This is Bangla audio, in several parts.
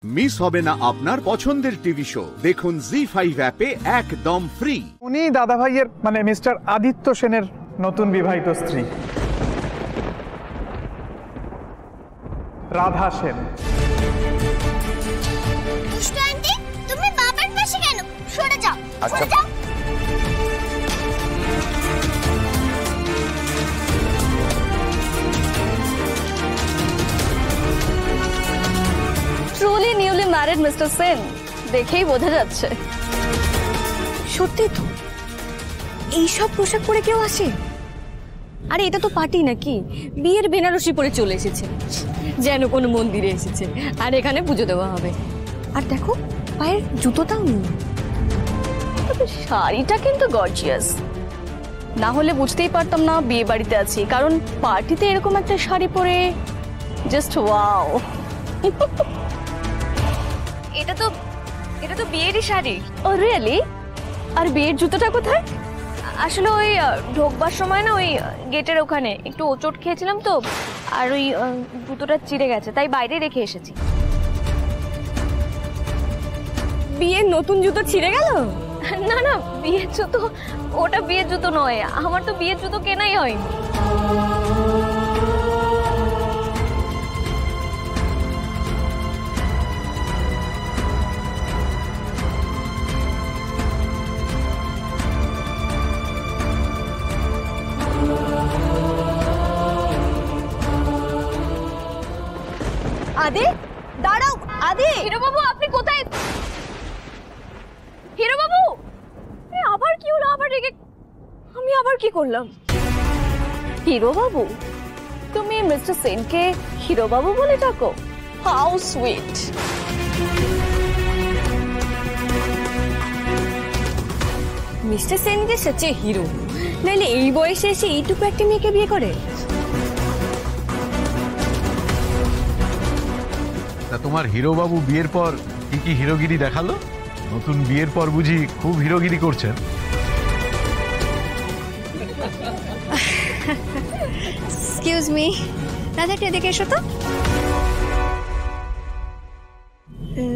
মিস হবে না আপনার পছন্দের টিভি শো। দেখুন জি5 অ্যাপে একদম ফ্রি। উনি দাদা ভাইয়ের মানে মিস্টার আদিত্য সেনের নতুন বিবাহিত স্ত্রী রাধা সেন। তুমি বাবার পাশে কেন? সরে যাও, আচ্ছা সরে যাও। Truly newly married mister Sen, দেখেই বোঝা যাচ্ছে। সত্যি তো এইসব পোশাক পরে কেউ আসে? আরে এটা তো পার্টি নাকি, বিয়ের বেনারসি পরে চলে এসেছে যেন কোনো মন্দিরে এসেছে, আর এখানে পুজো দেওয়া হবে। আর দেখো পায়ের জুতোটাও নেই। শাড়িটা কিন্তু গর্জিয়াস, না হলে বুঝতেই পারতাম না বিয়ে বাড়িতে আছি, কারণ পার্টিতে এরকম একটা শাড়ি পরে জাস্ট ওয়াও। এটা তো বিয়েরই শাড়ি। ও রিয়েলি? আর বিয়ের জুতোটা কোথায়? আসলে ওই ঢোকবার সময় না ওই গেটের ওখানে একটু ওচট খেয়েছিলাম তো, আর ওই জুতোটা চিড়ে গেছে, তাই বাইরে রেখে এসেছি। বিয়ের নতুন জুতো ছিঁড়ে গেল? না না, বিয়ের জুতো ওটা বিয়ের জুতো নয়, আমার তো বিয়ের জুতো কেনাই হয়নি। আদে দাঁড়াও, আদে। হিরো বাবু আপনি কোথায়? হিরো বাবু আবার কি হলো? আবার রেগে আমি আবার কি করলাম? হিরো বাবু, তুমি মিস্টার সেনকে হিরো বাবু বলে ডাকো? How sweet. মিস্টার সেন যে সচ্চে হিরো, নাহলে এই বয়সে এসে এইটুকু একটা মেয়েকে বিয়ে করে? তোমার হিরো বাবু বিয়ের পর কি কি হিরোগিরি দেখালো? নতুন বিয়ের পর বুঝি খুব হিরোগিরি করছেন? এক্সকিউজ মি, রাধা একটু এদিকে এসো তো।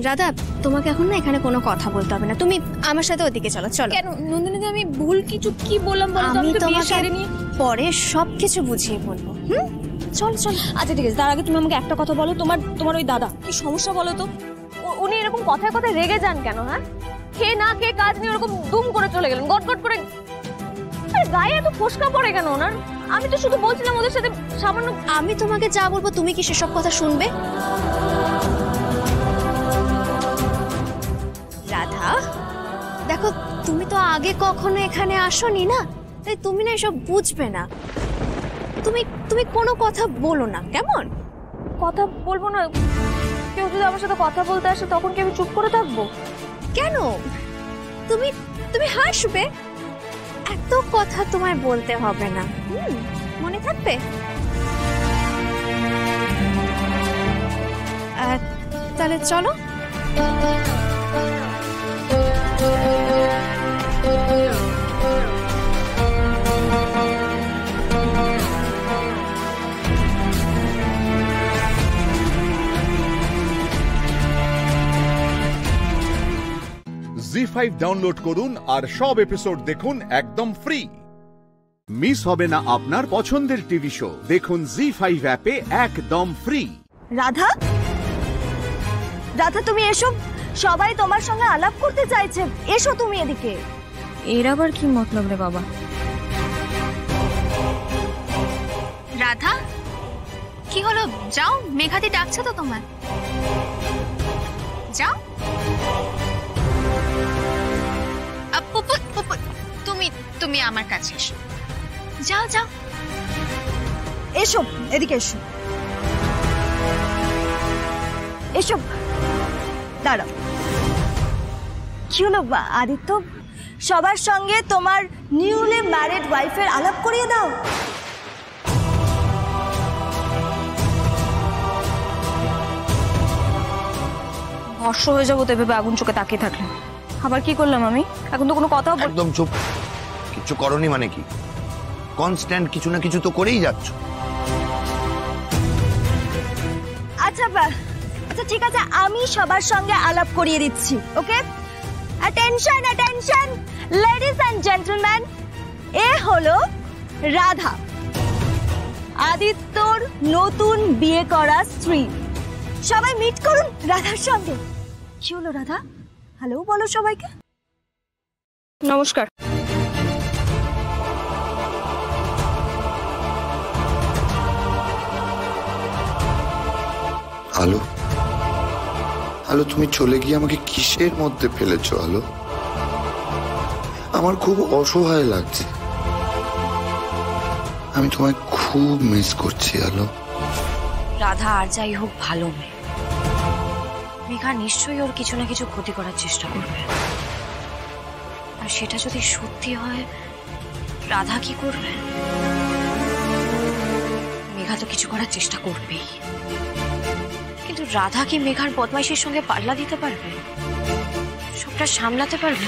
রাধা, তোমাকে এখন না এখানে কোনো কথা বলতে হবে না, তুমি আমার সাথে ওদিকে চলো। চলো। কেন নন্দিনী, আমি ভুল কিছু কি বললাম বলো তো? আমি তো বিয়ে শাড়ি তোমাকে নিয়ে পরে সবকিছু বুঝিয়ে বলবো। চল চল। আচ্ছা ঠিক আছে, তার আগে তুমি আমাকে একটা কথা বলো, তোমার ওই দাদা কি সমস্যা বলো তো? উনি এরকম কথায় কথায় রেগে যান কেন? হ্যাঁ, খেয়ে না খেয়ে কাজ নিয়ে ওরকম দুম করে চলে গেলেন, গটগট করে। আরে গায়ে এত ফোসকা পড়ে কেন ওনার? আমি তো শুধু বলছিলাম ওদের সাথে সামান্য। আমি তোমাকে যা বলবো তুমি কি সেসব কথা শুনবে? রাধা দেখো, তুমি তো আগে কখনো এখানে আসোনি না, তাই তুমি না এসব বুঝবে না। তুমি কোনো কথা বলো না, কেমন? কথা বলবো না? কেউ যদি আমার সাথে কথা বলতে আসে তখন কি আমি চুপ করে থাকবো? কেন? তুমি হাসবে। এত কথা তোমায় বলতে হবে না, মনে থাকবে? তাহলে চলো। জি5 ডাউনলোড করুন আর সব এপিসোড দেখুন একদম ফ্রি। মিস হবে না আপনার পছন্দের টিভি শো। দেখুন জি5 অ্যাপে একদম ফ্রি। রাধা, রাধা তুমি এসো, সবাই তোমার সঙ্গে আলাপ করতে চাইছে, এসো তুমি এদিকে। এর আবার কি মতলব রে বাবা? রাধা কি হলো? যাও, মেঘাদি ডাকছে তো তোমার, যাও। তুমি আমার কাছে এসো, যাও যাও। এসো এদিকে এসো, এসো। দাঁড়াও, কি হলো আদিত্য? সবার সঙ্গে তোমার নিউলি ম্যারিড ওয়াইফের আলাপ করিয়ে দাও। ভস্ম হয়ে যাবো তো ভেবে আগুন চোখে তাকিয়ে থাকলে। আবার কি করলাম আমি? এখন তো কোনো কথাও একদম চুপ। কিছু করনি মানে কি? কনস্ট্যান্ট কিছু না কিছু তো করেই যাচ্ছ। আচ্ছা ঠিক আছে, আমি সবার সঙ্গে আলাপ করিয়ে দিচ্ছি। Okay, attention attention ladies and gentleman, এ হলো রাধা, আদিত্যর নতুন বিয়ে করা স্ত্রী। সবাই মিট করুন রাধার সঙ্গে। কি হলো রাধা? হ্যালো বলো সবাইকে। নমস্কার। আলো, আলো তুমি চলে গিয়ে আমাকে কিসের মধ্যে ফেলেছো আলো? আমার খুব অসহায় লাগছে, আমি তোমায় খুব মিস করছি আলো। রাধা আর যাই হোক ভালো মেয়ে, মেঘা নিশ্চয়ই ওর কিছু না কিছু ক্ষতি করার চেষ্টা করবে, আর সেটা যদি সত্যি হয় রাধা কি করবে? মেঘা তো কিছু করার চেষ্টা করবেই, কিন্তু রাধা কি মেঘার বদমাইশের সঙ্গে পাল্লা দিতে পারবে? সবটা সামলাতে পারবে?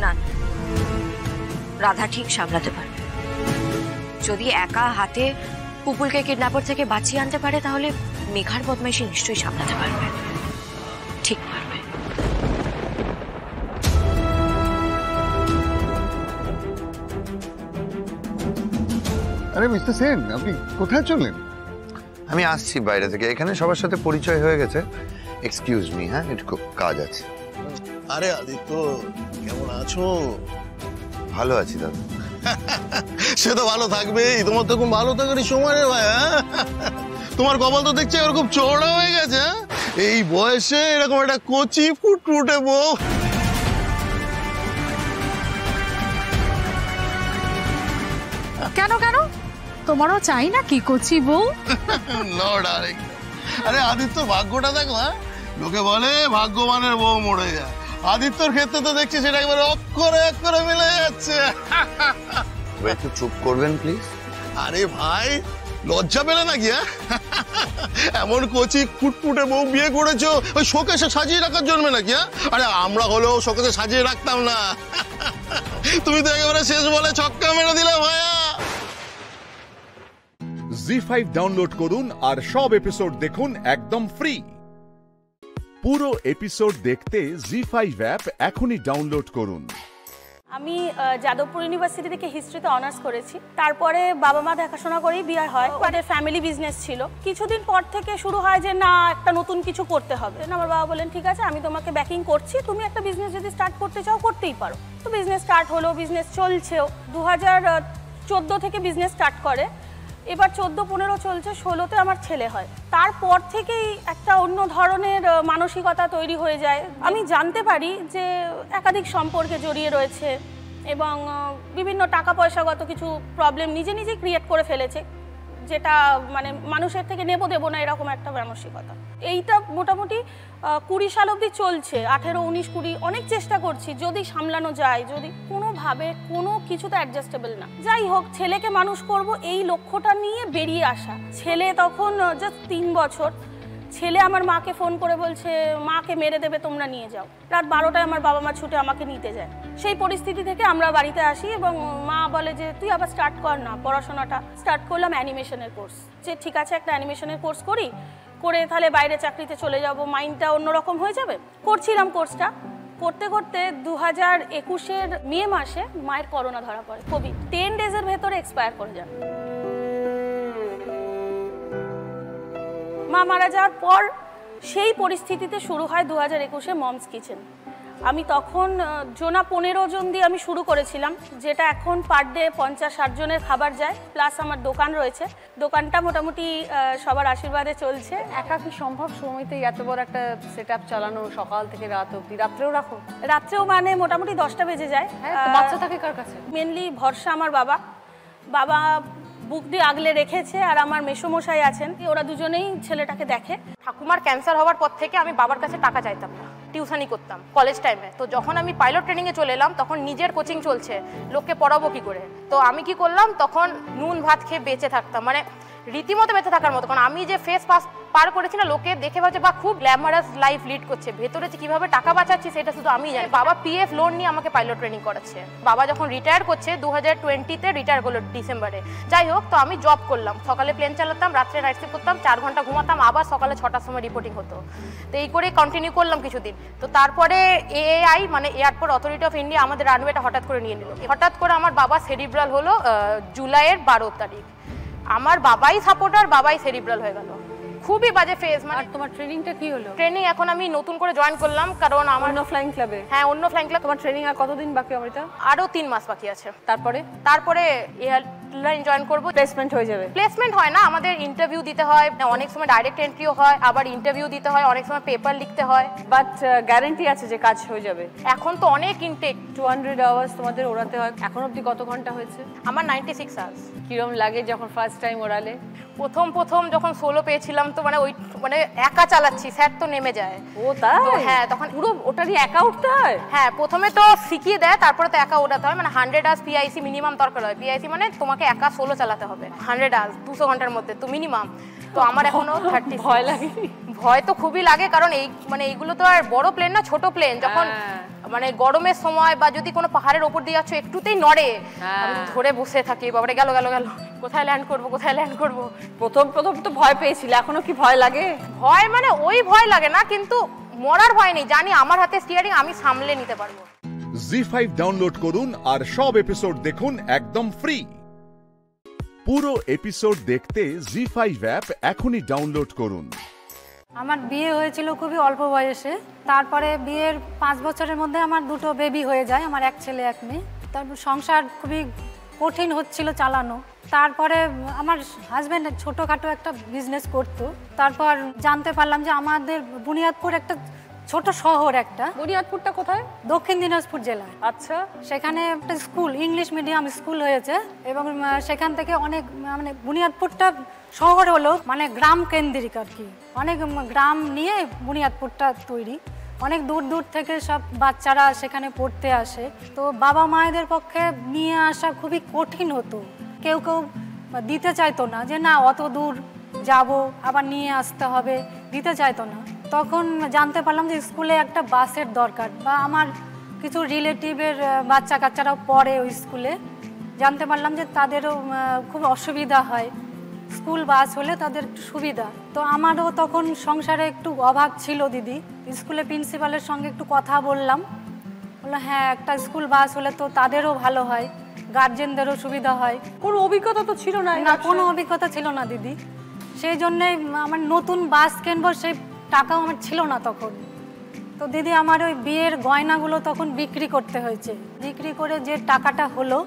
না, রাধা ঠিক সামলাতে পারবে। যদি একা হাতে পুপুলকে কিডন্যাপার থেকে বাঁচিয়ে আনতে পারে, তাহলে মেঘার বদমাইশি নিশ্চয়ই সামলাতে পারবে, ঠিক পারবে। আরে মিস্টার সেন, আপনি কোথায় চললেন? আমি আসছি বাইরে থেকে, এখানে সবার সাথে পরিচয় হয়ে গেছে। এক্সকিউজ মি, হ্যাঁ একটু কাজ আছে। আরে আদিত্য, কেমন আছো? ভালো আছি দাদা। সে তো ভালো থাকবেই, তোমার তো খুব ভালো থাকারই সময় রে ভাই। তোমার কপাল তো দেখছি এরকম চওড়া হয়ে গেছে। এই বয়সে এরকম একটা কচি ফুটফুটে বউ। কেন কেন, তোমারও চাই না কি কচি বউ? নো ডার্লিং, আরে আদিত্যর ভাগ্যটা দেখো। লোকে বলে ভাগ্যবানের বউ মরে যায়, আদিত্যর ক্ষেত্রে তো দেখছি সেটা একবারে অক্ষরে অক্ষরে মিলে যাচ্ছে। একটু চুপ করবেন প্লিজ। আরে ভাই, লজ্জা পেলে নাকি? এমন কচি ফুটফুটে বউ বিয়ে করেছো ওই শোকেসে সাজিয়ে রাখার জন্য নাকি? আরে আমরা হলেও শোকেসে সাজিয়ে রাখতাম না। তুমি তো একেবারে শেষ বলে ছক্কা মেরে দিলে ভাইয়া। জি5 ডাউনলোড করুন আর সব এপিসোড দেখুন একদম ফ্রি। পুরো এপিসোড দেখতে জি5 অ্যাপ এখনই ডাউনলোড করুন। আমি যাদবপুর ইউনিভার্সিটি থেকে হিস্ট্রিতে অনার্স করেছি। তারপরে বাবা মা দেখাশোনা করেই বিয়ে হয়। ওদের ফ্যামিলি বিজনেস ছিল। কিছুদিন পর থেকে শুরু হয় যে না, একটা নতুন কিছু করতে হবে। আমার বাবা বলেন ঠিক আছে, আমি তোমাকে ব্যাকিং করছি, তুমি একটা বিজনেস যদি স্টার্ট করতে চাও করতেই পারো। তো বিজনেস স্টার্ট হলো, বিজনেস চলছেও। 2014 থেকে বিজনেস স্টার্ট করে, এবার 14-15 চলছে, 16-তে আমার ছেলে হয়। তারপর থেকেই একটা অন্য ধরনের মানসিকতা তৈরি হয়ে যায়। আমি জানতে পারি যে একাধিক সম্পর্কে জড়িয়ে রয়েছে এবং বিভিন্ন টাকা পয়সাগত কিছু প্রবলেম নিজে নিজেই ক্রিয়েট করে ফেলেছে, যেটা মানে মানুষের থেকে নেবো দেবো না এরকম একটা মানসিকতা। এইটা মোটামুটি 20 সাল অবধি চলছে। 18, 19, 20 অনেক চেষ্টা করছি যদি সামলানো যায়, যদি কোনোভাবে কোনো কিছুতে অ্যাডজাস্টেবল না। যাই হোক, ছেলেকে মানুষ করব এই লক্ষ্যটা নিয়ে বেরিয়ে আসা। ছেলে তখন জাস্ট 3 বছর। ছেলে আমার মাকে ফোন করে বলছে মাকে মেরে দেবে, তোমরা নিয়ে যাও। রাত 12টায় আমার বাবা মা ছুটে আমাকে নিতে যায়। সেই পরিস্থিতি থেকে আমরা বাড়িতে আসি এবং মা বলে যে তুই আবার স্টার্ট কর না পড়াশোনাটা। স্টার্ট করলাম অ্যানিমেশনের কোর্স। যে ঠিক আছে, একটা অ্যানিমেশনের কোর্স করি, করে তাহলে বাইরে চাকরিতে চলে যাব, মাইন্ডটা অন্যরকম হয়ে যাবে। করছিলাম কোর্সটা, করতে করতে 2021-এর মে মাসে মায়ের করোনা ধরা পড়ে, কোভিড। 10 ডেজের ভেতরে এক্সপায়ার করে যান। মা মারা যাওয়ার পর সেই পরিস্থিতিতে শুরু হয় 2021-এ মমস কিচেন। আমি তখন জোনা 15 জন দিয়ে আমি শুরু করেছিলাম, যেটা এখন পার ডে 50-60 জনের খাবার যায়। প্লাস আমার দোকান রয়েছে, দোকানটা মোটামুটি সবার আশীর্বাদে চলছে। একা কি সম্ভব সময়তেই এত বড় একটা সেট আপ চালানো, সকাল থেকে রাত অবধি? রাত্রেও রাখো? রাত্রেও মানে মোটামুটি 10টা বেজে যায়। বাচ্চা থাকে কার কাছে? মেনলি ভরসা আমার বাবা। বাবা বুক দিয়ে আগলে রেখেছে, আর আমার মেসোমশাই আছেন, ওরা দুজনেই ছেলেটাকে দেখে। ঠাকুমার ক্যান্সার হওয়ার পর থেকে আমি বাবার কাছে টাকা চাইতাম না, টিউশনই করতাম কলেজ টাইমে। তো যখন আমি পাইলট ট্রেনিংয়ে চলে এলাম, তখন নিজের কোচিং চলছে, লোককে পড়াবো কি করে। তো আমি কি করলাম, তখন নুন ভাত খেয়ে বেঁচে থাকতাম, মানে রীতিমতো বেঁচে থাকার মতো। কারণ আমি যে ফেস পার করেছি না, লোকে দেখে ভাবছে বা খুব গ্ল্যামারাস লাইফ লিড করছে, ভেতরে যে কিভাবে টাকা বাঁচাচ্ছি সেটা শুধু আমি জানি। বাবা পিএফ লোন নিয়ে আমাকে পাইলট ট্রেনিং করাচ্ছে। বাবা যখন রিটায়ার করছে 2020-তে রিটায়ার করলো ডিসেম্বরে। যাই হোক, তো আমি জব করলাম, সকালে প্লেন চালাতাম, রাত্রে নাইট শিফট করতাম, 4 ঘন্টা ঘুমাতাম, আবার সকালে 6টার সময় রিপোর্টিং হতো। তো এই করে কন্টিনিউ করলাম কিছুদিন। তো তারপরে এআই মানে এয়ারপোর্ট অথরিটি অফ ইন্ডিয়া আমাদের রানওয়েটা হঠাৎ করে নিয়ে নিল। হঠাৎ করে আমার বাবা সেরিব্রাল হলো জুলাইয়ের 12 তারিখ। আমার বাবাই সাপোর্টার, বাবাই সেরিব্রাল হয়ে গেল। খুবই বাজে ফেজ। মানে তোমার ট্রেনিংটা কি হলো? ট্রেনিং এখন আমি নতুন করে জয়েন করলাম, কারণ আমার অন্য ফ্লাইং ক্লাবে। হ্যাঁ, অন্য ফ্লাইং ক্লাব। তোমার ট্রেনিং আর কতদিন বাকি অমৃতা? আরো 3 মাস বাকি আছে। তারপরে এয়ারলাইন জয়েন করব। প্লেসমেন্ট হয়ে যাবে? প্লেসমেন্ট হয় না, আমাদের ইন্টারভিউ দিতে হয়, অনেক সময় ডাইরেক্ট এন্ট্রিও হয়, আবার ইন্টারভিউ দিতে হয়, অনেক সময় পেপার লিখতে হয়। বাট গ্যারান্টি আছে যে কাজ হয়ে যাবে? এখন তো অনেক ইনটেক, 200 আওয়ার্স তোমাদের ওড়াতে হয়। এখন অবধি কত ঘন্টা হয়েছে? আমার 96 আওয়ার্স। কিরম লাগে যখন ফার্স্ট টাইম ওড়ালে? প্রথম যখন সোলো পেয়েছিলাম তো মানে একা চালাচ্ছি, স্যার তো নেমে যায়। ও তাই? হ্যাঁ, তখন পুরো ওটারই একা উঠতে হয়? হ্যাঁ, প্রথমে তো শিখিয়ে দেয়, তারপরে তো একা ওঠাতে হয়। মানে 100 আওয়ার্স পিআইসি মিনিমাম দরকার হয়। পিআইসি মানে তোমাকে একা সোলো চালাতে হবে 100 আওয়ার্স, 200 ঘন্টার মধ্যে তো মিনিমাম। তো আমার এখনো 30। ভয় লাগে? ভয় তো খুবই লাগে, কারণ এইগুলো তো আর বড় প্লেন না, ছোট প্লেন। যখন মানে গরমের সময় বা যদি কোনো পাহাড়ের ওপর দিয়ে যাচ্ছ, একটুতেই নড়ে, আমি ধরে বসে থাকি, বাবারে গেল, কোথায় ল্যান্ড করবো। প্রথম তো ভয় পেয়েছিল, এখনো কি ভয় লাগে? ভয় মানে ওই ভয় লাগে না, কিন্তু মরার ভয় নেই, জানি আমার হাতে স্টিয়ারিং, আমি সামলে নিতে পারবো। জি5 ডাউনলোড করুন আর সব এপিসোড দেখুন একদম ফ্রি। পুরো এপিসোড দেখতে জি5 অ্যাপ এখনই ডাউনলোড করুন। আমার বিয়ে হয়েছিল খুবই অল্প বয়সে। তারপরে বিয়ের 5 বছরের মধ্যে আমার 2টো বেবি হয়ে যায়, আমার 1 ছেলে 1 মেয়ে। তারপর সংসার খুবই কঠিন হচ্ছিল চালানো। তারপরে আমার হাজব্যান্ড ছোটোখাটো একটা বিজনেস করতো। তারপর জানতে পারলাম যে আমাদের বুনিয়াদপুর একটা ছোট শহর একটা। বুনিয়াদপুরটা কোথায়? দক্ষিণ দিনাজপুর জেলায়। আচ্ছা। সেখানে একটা স্কুল, ইংলিশ মিডিয়াম স্কুল হয়েছে, এবং সেখান থেকে অনেক মানে বুনিয়াদপুরটা শহর হলো মানে গ্রাম কেন্দ্রিক আর কি। অনেক গ্রাম নিয়ে বুনিয়াদপুরটা তৈরি। অনেক দূর থেকে সব বাচ্চারা সেখানে পড়তে আসে। তো বাবা মায়েদের পক্ষে নিয়ে আসা খুবই কঠিন হতো। কেউ দিতে চাইতো না, যে না অত দূর যাব আবার নিয়ে আসতে হবে, দিতে চাইতো না। তখন জানতে পারলাম যে স্কুলে একটা বাসের দরকার, বা আমার কিছু রিলেটিভের বাচ্চা কাচ্চারাও পড়ে ওই স্কুলে। জানতে পারলাম যে তাদেরও খুব অসুবিধা হয়, স্কুল বাস হলে তাদের একটু সুবিধা। তো আমারও তখন সংসারে একটু অভাব ছিল দিদি। স্কুলে প্রিন্সিপালের সঙ্গে একটু কথা বললাম, বললাম হ্যাঁ একটা স্কুল বাস হলে তো তাদেরও ভালো হয়, গার্জেনদেরও সুবিধা হয়। কোনো অভিজ্ঞতা তো ছিল না? না, কোনো অভিজ্ঞতা ছিল না দিদি। সেই জন্যই আমার নতুন বাস কিনবো, সেই টাকাও আমার ছিল না তখন। তো দিদি আমার ওই বিয়ের গয়নাগুলো তখন বিক্রি করতে হয়েছে। বিক্রি করে যে টাকাটা হলো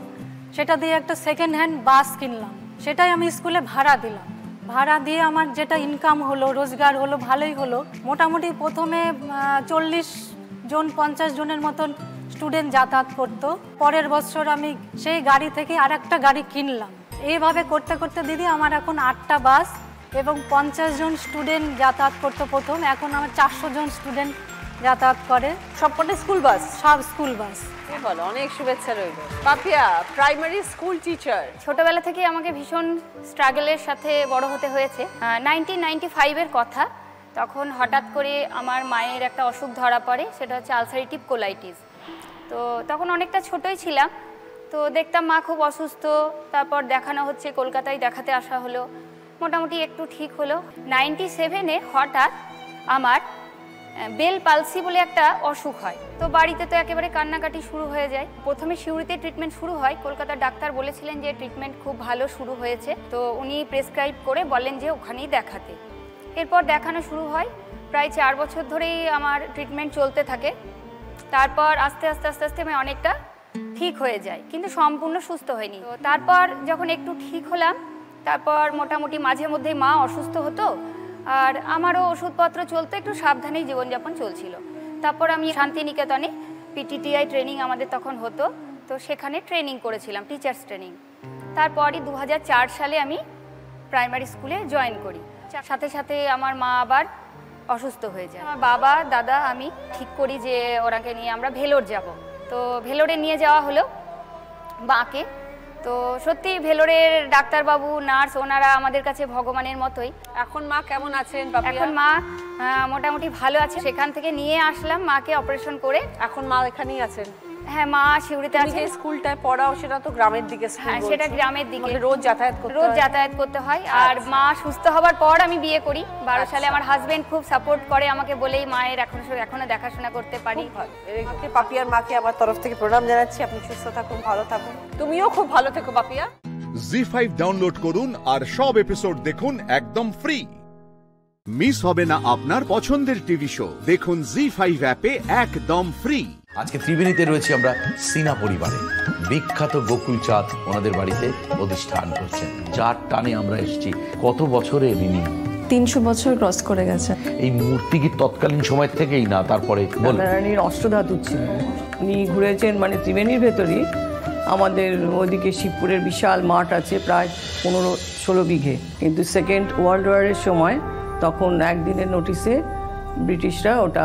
সেটা দিয়ে একটা সেকেন্ড হ্যান্ড বাস কিনলাম। সেটাই আমি স্কুলে ভাড়া দিলাম। ভাড়া দিয়ে আমার যেটা ইনকাম হলো, রোজগার হলো, ভালোই হলো। মোটামুটি প্রথমে 40 জন 50 জনের মতন স্টুডেন্ট যাতায়াত করতো। পরের বছর আমি সেই গাড়ি থেকে আরেকটা গাড়ি কিনলাম। এইভাবে করতে করতে দিদি আমার এখন 8টা বাস এবং 50 জন স্টুডেন্ট যাতায়াত করতো প্রথম। এখন আমার 400 জন স্টুডেন্ট যাতায়াত করে। সবকটা স্কুল বাস? সব স্কুল বাস। বলো, অনেক শুভেচ্ছা রইল। Papiya, primary school teacher. ছোটবেলা থেকে আমাকে ভীষণ স্ট্রাগলের সাথে বড় হতে হয়েছে। 1995-এর কথা। তখন হঠাৎ করে আমার মায়ের একটা অসুখ ধরা পড়ে, সেটা হচ্ছে আলসারেটিভ কোলাইটিস। তো তখন অনেকটা ছোটই ছিলাম। তো দেখতাম মা খুব অসুস্থ, তারপর দেখানো হচ্ছে, কলকাতায় দেখাতে আসা হলো, মোটামুটি একটু ঠিক হলো। 97-এ হঠাৎ আমার বেল পালসি বলে একটা অসুখ হয়। তো বাড়িতে তো একেবারে কান্নাকাটি শুরু হয়ে যায়। প্রথমে সিউড়িতে ট্রিটমেন্ট শুরু হয়। কলকাতার ডাক্তার বলেছিলেন যে ট্রিটমেন্ট খুব ভালো শুরু হয়েছে, তো উনি প্রেসক্রাইব করে বলেন যে ওখানেই দেখাতে। এরপর দেখানো শুরু হয়। প্রায় 4 বছর ধরেই আমার ট্রিটমেন্ট চলতে থাকে। তারপর আস্তে আস্তে আমি অনেকটা ঠিক হয়ে যায়, কিন্তু সম্পূর্ণ সুস্থ হয়নি। তো তারপর যখন একটু ঠিক হলাম, তারপর মোটামুটি মাঝে মধ্যেই মা অসুস্থ হতো, আর আমারও ওষুধপত্র চলতো, একটু সাবধানেই জীবনযাপন চলছিল। তারপর আমি শান্তিনিকেতনে পিটিটিআই ট্রেনিং আমাদের তখন হতো, তো সেখানে ট্রেনিং করেছিলাম, টিচার্স ট্রেনিং। তারপরই 2004 সালে আমি প্রাইমারি স্কুলে জয়েন করি। সাথে সাথে আমার মা আবার অসুস্থ হয়ে যায়। আমার বাবা, দাদা, আমি ঠিক করি যে ওনাকে নিয়ে আমরা ভেলোর যাব। তো ভেলোরে নিয়ে যাওয়া হলো মাকে। তো সত্যি ভেলোরের ডাক্তারবাবু নার্স ওনারা আমাদের কাছে ভগবানের মতোই। এখন মা কেমন আছেন? এখন মা মোটামুটি ভালো আছে। সেখান থেকে নিয়ে আসলাম মাকে অপারেশন করে। এখন মা এখানেই আছেন? হ্যাঁ, মা শিউরিতে আছে। যে স্কুলটায় পড়াও সেটা তো গ্রামের দিকে। হ্যাঁ, সেটা গ্রামের দিকে, রোজ যাতায়াত করতে হয়। আর মা সুস্থ হবার পর আমি বিয়ে করি 12 সালে। আমার হাজবেন্ড খুব সাপোর্ট করে আমাকে, বলেই মায়ের এখনো দেখাশোনা করতে পারি। পাপিয়ার মাকে আমার তরফ থেকে প্রণাম জানাচ্ছি। আপনি সুস্থ থাকুন, ভালো থাকুন। তুমিও খুব ভালো থেকো পাপিয়া। জি5 ডাউনলোড করুন আর সব এপিসোড দেখুন একদম ফ্রি। মিস হবে না আপনার পছন্দের টিভি শো, দেখুন জি5 অ্যাপে একদম ফ্রি। আজকে ত্রিবেণীতে রয়েছে আমরা সিনা পরিবারে। বিখ্যাত গোকুল চাঁদ ওনাদের বাড়িতে অধিষ্ঠান করছেন, যার টানে আমরা এসেছি। কত বছরে ইনি? 300 বছর ক্রস করে গেছে। এই মূর্তি কি তৎকালীন সময় থেকেই না তারপরে? রানীর অষ্টধাতু ছিল, উনি ঘুরেছেন মানে ত্রিবেণীর ভেতরই। আমাদের ওদিকে শিবপুরের বিশাল মাঠ আছে, প্রায় 15-16 বিঘে। কিন্তু সেকেন্ড ওয়ার্ল্ড ওয়ারের সময় তখন একদিনের নোটিশে ব্রিটিশরা ওটা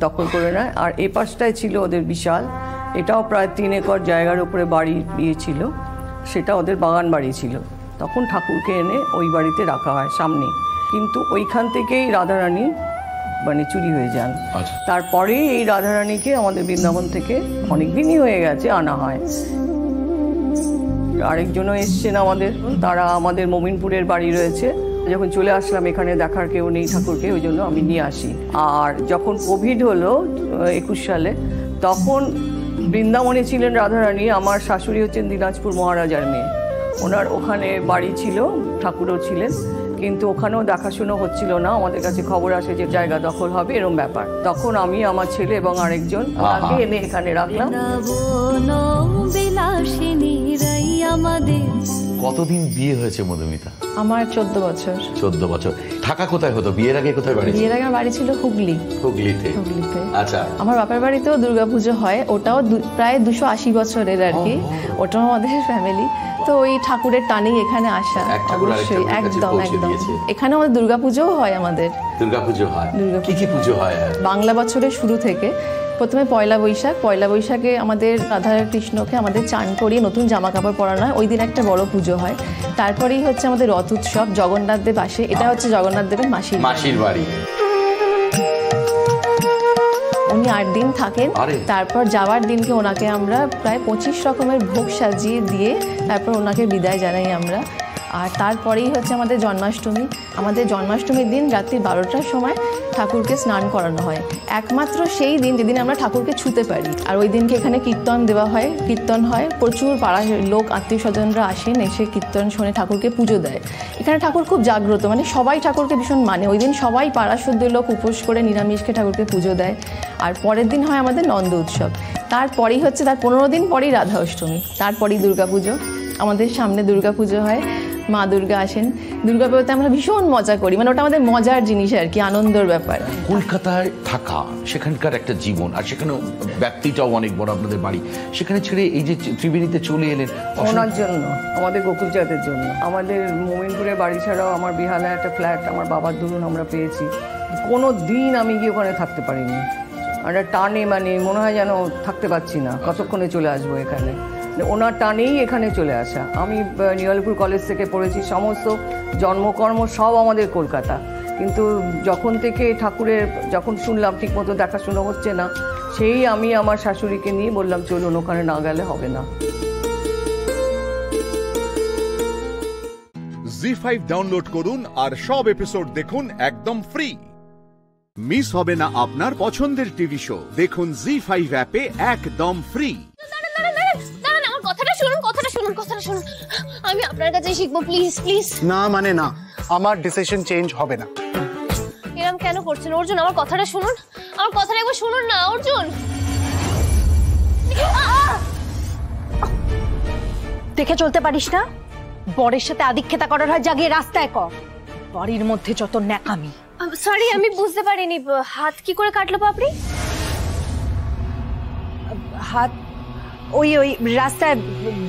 দখল করে নেয়। আর এ পাশটায় ছিল ওদের বিশাল, এটাও প্রায় 3 একর জায়গার উপরে বাড়ি দিয়েছিল, সেটা ওদের বাগান বাড়ি ছিল। তখন ঠাকুরকে এনে ওই বাড়িতে রাখা হয় সামনে। কিন্তু ওইখান থেকেই রাধারানী মানে চুরি হয়ে যান। তারপরে এই রাধারানীকে আমাদের বৃন্দাবন থেকে অনেকদিনই হয়ে গেছে আনা হয়। আরেকজনও এসছেন আমাদের, তারা আমাদের মোমিনপুরের বাড়ি রয়েছে। যখন চলে আসলাম এখানে দেখার কেউ নেই ঠাকুরকে, ওই জন্য আমি নিয়ে আসি। আর যখন কোভিড হলো 21 সালে, তখন বৃন্দাবনে ছিলেন রাধারানী। আমার শাশুড়ি হচ্ছেন দিনাজপুর মহারাজার মেয়ে, ওনার ওখানে বাড়ি ছিল, ঠাকুরও ছিলেন। কিন্তু ওখানেও দেখাশুনো হচ্ছিল না। আমাদের কাছে খবর আসে যে জায়গা দখল হবে, এরকম ব্যাপার। তখন আমি, আমার ছেলে এবং আরেকজন ওনাকে এনে এখানে রাখলাম। কতদিন বিয়ে হয়েছে মধুমিতা? আমার 14 বছর। 14 বছর। থাকা কোথায় হতো বিয়ের আগে? কোথায় বাড়ি? বিয়ের আগে বাড়ি ছিল হুগলি। হুগলিতে? আচ্ছা। আমার বাপের বাড়িতেও দুর্গাপুজো হয়, ওটাও প্রায় 280 বছরের আর কি। ওটাও আমাদের ফ্যামিলি। তো ওই ঠাকুরের টানেই এখানে আসা। অবশ্যই, একদম একদম। এখানে আমাদের দুর্গাপুজোও হয়। আমাদের দুর্গাপুজো হয়। কি কি পুজো হয়? বাংলা বছরের শুরু থেকে প্রথমে পয়লা বৈশাখে আমাদের রাধা কৃষ্ণকে আমাদের চান করিয়ে নতুন জামা কাপড় পরানো হয়। ওই দিন একটা বড় পুজো হয়। তারপরেই হচ্ছে আমাদের রথ উৎসব, জগন্নাথ দেব আসে। এটা হচ্ছে জগন্নাথ দেবের মাসির বাড়ি। উনি 8 দিন থাকেন। তারপর যাওয়ার দিনকে ওনাকে আমরা প্রায় 25 রকমের ভোগ সাজিয়ে দিয়ে তারপর ওনাকে বিদায় জানাই আমরা। আর তারপরেই হচ্ছে আমাদের জন্মাষ্টমী। আমাদের জন্মাষ্টমীর দিন রাত্রি 12টার সময় ঠাকুরকে স্নান করানো হয়। একমাত্র সেই দিন যেদিন আমরা ঠাকুরকে ছুঁতে পারি। আর ওই দিনকে এখানে কীর্তন দেওয়া হয়, কীর্তন হয়। প্রচুর পাড়ার লোক, আত্মীয় স্বজনরা আসেন, এসে কীর্তন শুনে ঠাকুরকে পুজো দেয়। এখানে ঠাকুর খুব জাগ্রত, মানে সবাই ঠাকুরকে ভীষণ মানে। ওই দিন সবাই পাড়া শুদ্ধ লোক উপোস করে নিরামিষকে ঠাকুরকে পুজো দেয়। আর পরের দিন হয় আমাদের নন্দ উৎসব। তারপরেই হচ্ছে তার 15 দিন পরেই রাধা অষ্টমী, তারপরেই দুর্গাপুজো। আমাদের সামনে দুর্গাপুজো হয়, মা দুর্গা আসেন। দুর্গাপুজোতে আমরা ভীষণ মজা করি, মানে ওটা আমাদের মজার জিনিস আর কি, আনন্দের ব্যাপার। কলকাতায় থাকা, সেখানকার একটা জীবন, আর সেখানে ব্যক্তিটাও অনেক বড় আপনাদের বাড়ি, সেখানে ছেড়ে এই যে ত্রিবেণীতে চলে এলেন ওনার জন্য, আমাদের গোকুল চাঁদের জন্য। আমাদের মোমিনপুরে বাড়ি ছাড়াও আমার বিহালায় একটা ফ্ল্যাট আমার বাবার দরুন আমরা পেয়েছি। কোনো দিন আমি গিয়ে ওখানে থাকতে পারিনি। আর টানে মানে মনে হয় যেন থাকতে পারছি না, কতক্ষণে চলে আসবো এখানে। ওনার টানেই এখানে চলে আসা। আমি নিয়ালপুর কলেজ থেকে পড়েছি, সমস্ত জন্মকর্ম সব আমাদের কলকাতা। কিন্তু যখন থেকে ঠাকুরের যখন শুনলাম ঠিকমতো দেখাশুনো হচ্ছে না, সেই আমি আমার শাশুড়িকে নিয়ে বললাম চলুন, ওখানে না গেলে হবে না। জি5 ডাউনলোড করুন আর সব এপিসোড দেখুন একদম ফ্রি। মিস হবে না আপনার পছন্দের টিভি শো, দেখুন জি5 অ্যাপে একদম ফ্রি। কথাটা শুনুন। আমি আপনার কাছে শিখবো, প্লিজ প্লিজ। না মানে না, আমার ডিসিশন চেঞ্জ হবে না। এরকম কেন করছেন অর্জুন? আমার কথাটা শুনুন, আমার কথাটা একবার শুনুন না অর্জুন। দেখে চলতে পারিস না? বরের সাথে আদিক্ষেতা করার হয়, জাগিয়ে রাস্তায় কর। বাড়ির মধ্যে যত ন্যাকামি। সরি, আমি বুঝতে পারিনি। হাত কি করে কাটলো পাপড়ি? হাত ওই রাস্তায়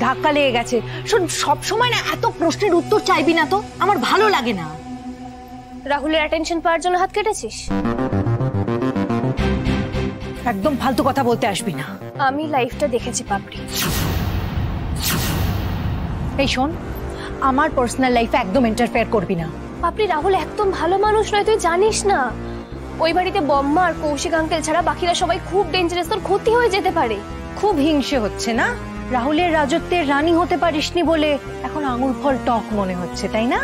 ধাক্কা লেগে গেছে। শোন, সব সময় না এত প্রশ্নের উত্তর চাইবি না তো, আমার ভালো লাগে না। রাহুলের অ্যাটেনশন পাওয়ার জন্য হাত কেটেছিস? একদম ফালতু কথা বলতে আসবি না। আমি লাইফটা দেখেছি পাপড়ি। এই শোন, আমার পার্সোনাল লাইফে একদম ইন্টারফেয়ার করবি না। পাপড়ি, রাহুল একদম ভালো মানুষ নয়, তুই জানিস না। ওই বাড়িতে বম্মা আর কৌশিক আঙ্কেল ছাড়া বাকিরা সবাই খুব ডেঞ্জারাস, তোর ক্ষতি হয়ে যেতে পারে। খুব হিংসে হচ্ছে না? রাহুলের রাজত্বের রানী হতে পারিসনি বলে এখন আঙুর ফল টক মনে হচ্ছে, তাই না?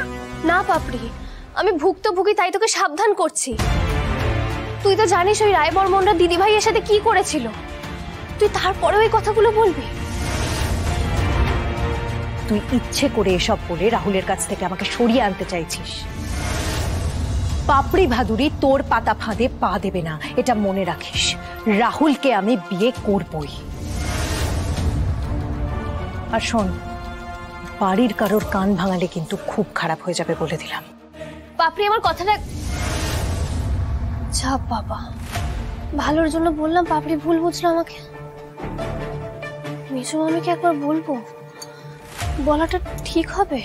না পাপড়ি, আমি ভুক্তভোগী, তাই তোকে সাবধান করছি। তুই তো জানিস ওই রায় বর্মনরা দিদি ভাইয়ের সাথে কি করেছিল, তুই তারপরে ওই কথাগুলো বলবি? তুই ইচ্ছে করে এসব বলে রাহুলের কাছ থেকে আমাকে সরিয়ে আনতে চাইছিস। পাপড়ি ভাদুরী তোর পাতা ফাঁদে পা দেবে না, এটা মনে রাখিস। রাহুলকে আমি বিয়ে করবই। আর শোন, বাড়ির কারোর কান ভাঙালে কিন্তু খুব খারাপ হয়ে যাবে বলে দিলাম। পাপড়ি, আমার কথাটা যা বাবা, ভালোর জন্য বললাম, পাপড়ি ভুল বুঝলো আমাকে। মেজো মামিকে একবার বলবো, বলাটা ঠিক হবে?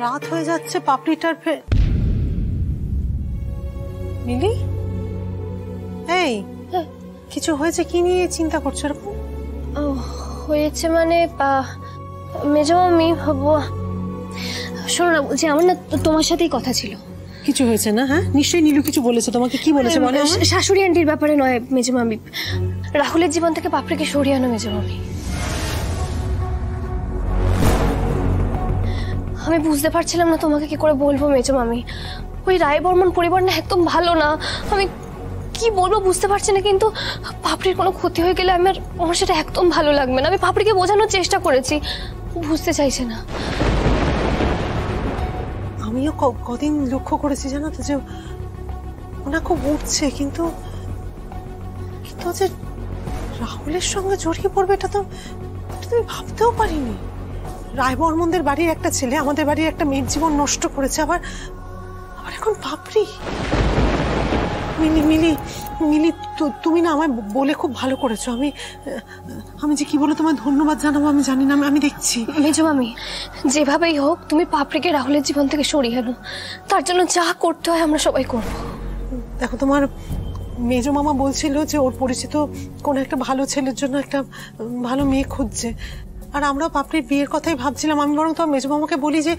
রাত হয়ে যাচ্ছে, পাপড়িটার মিলি, এই কিছু হয়েছে? কি নিয়ে চিন্তা করছো এরকম? হয়েছে মানে মেজো মামি, শোনো না, বলছি আমার না তোমার সাথেই কথা ছিল। কিছু হয়েছে না? হ্যাঁ, নিশ্চয়ই নীলু কিছু বলেছে তোমাকে। কি বলেছে বলো? শাশুড়ি আন্টির ব্যাপারে নয় মেজো মামি, রাহুলের জীবন থেকে পাপড়িকে সরিয়ে আনো মেজো মামি। আমি বুঝতে পারছিলাম না তোমাকে কি করে বলবো মেজো মামি। ওই রায় বর্মন পরিবার না একদম ভালো না, আমি কি বলবো বুঝতে পারছি না। কিন্তু পাপড়ির কোনো ক্ষতি হয়ে গেলে আমার সেটা একদম ভালো লাগবে না। আমি পাপড়িকে বোঝানোর চেষ্টা করেছি, বুঝতে চাইছে না। আমিও কদিন লক্ষ্য করেছি জানো তো, যে ওনা খুব উঠছে, কিন্তু যে রাহুলের সঙ্গে জড়িয়ে পড়বে এটা তো তুমি ভাবতেও পারিনি। রায় বর্মনদের বাড়ির একটা ছেলে আমাদের বাড়ির একটা মেয়ের জীবন নষ্ট করেছে, আবার এখন পাপড়ি। মিলি মিলি মিলি, তুমি না আমায় বলে খুব ভালো করেছো। আমি যে কি বলে তোমায় ধন্যবাদ জানাবো আমি জানি না, আমি দেখছি। মেজো মামি, যেভাবেই হোক তুমি পাপড়িকে রাহুলের জীবন থেকে সরিয়ে আনো, তার জন্য যা করতে হয় আমরা সবাই করব। দেখো, তোমার মেজো মামা বলছিল যে ওর পরিচিত কোন একটা ভালো ছেলের জন্য একটা ভালো মেয়ে খুঁজছে, আর আমরাও পাপড়ির বিয়ের কথাই ভাবছিলাম। আমি বরং তোমার মেজো মামাকে বলি যে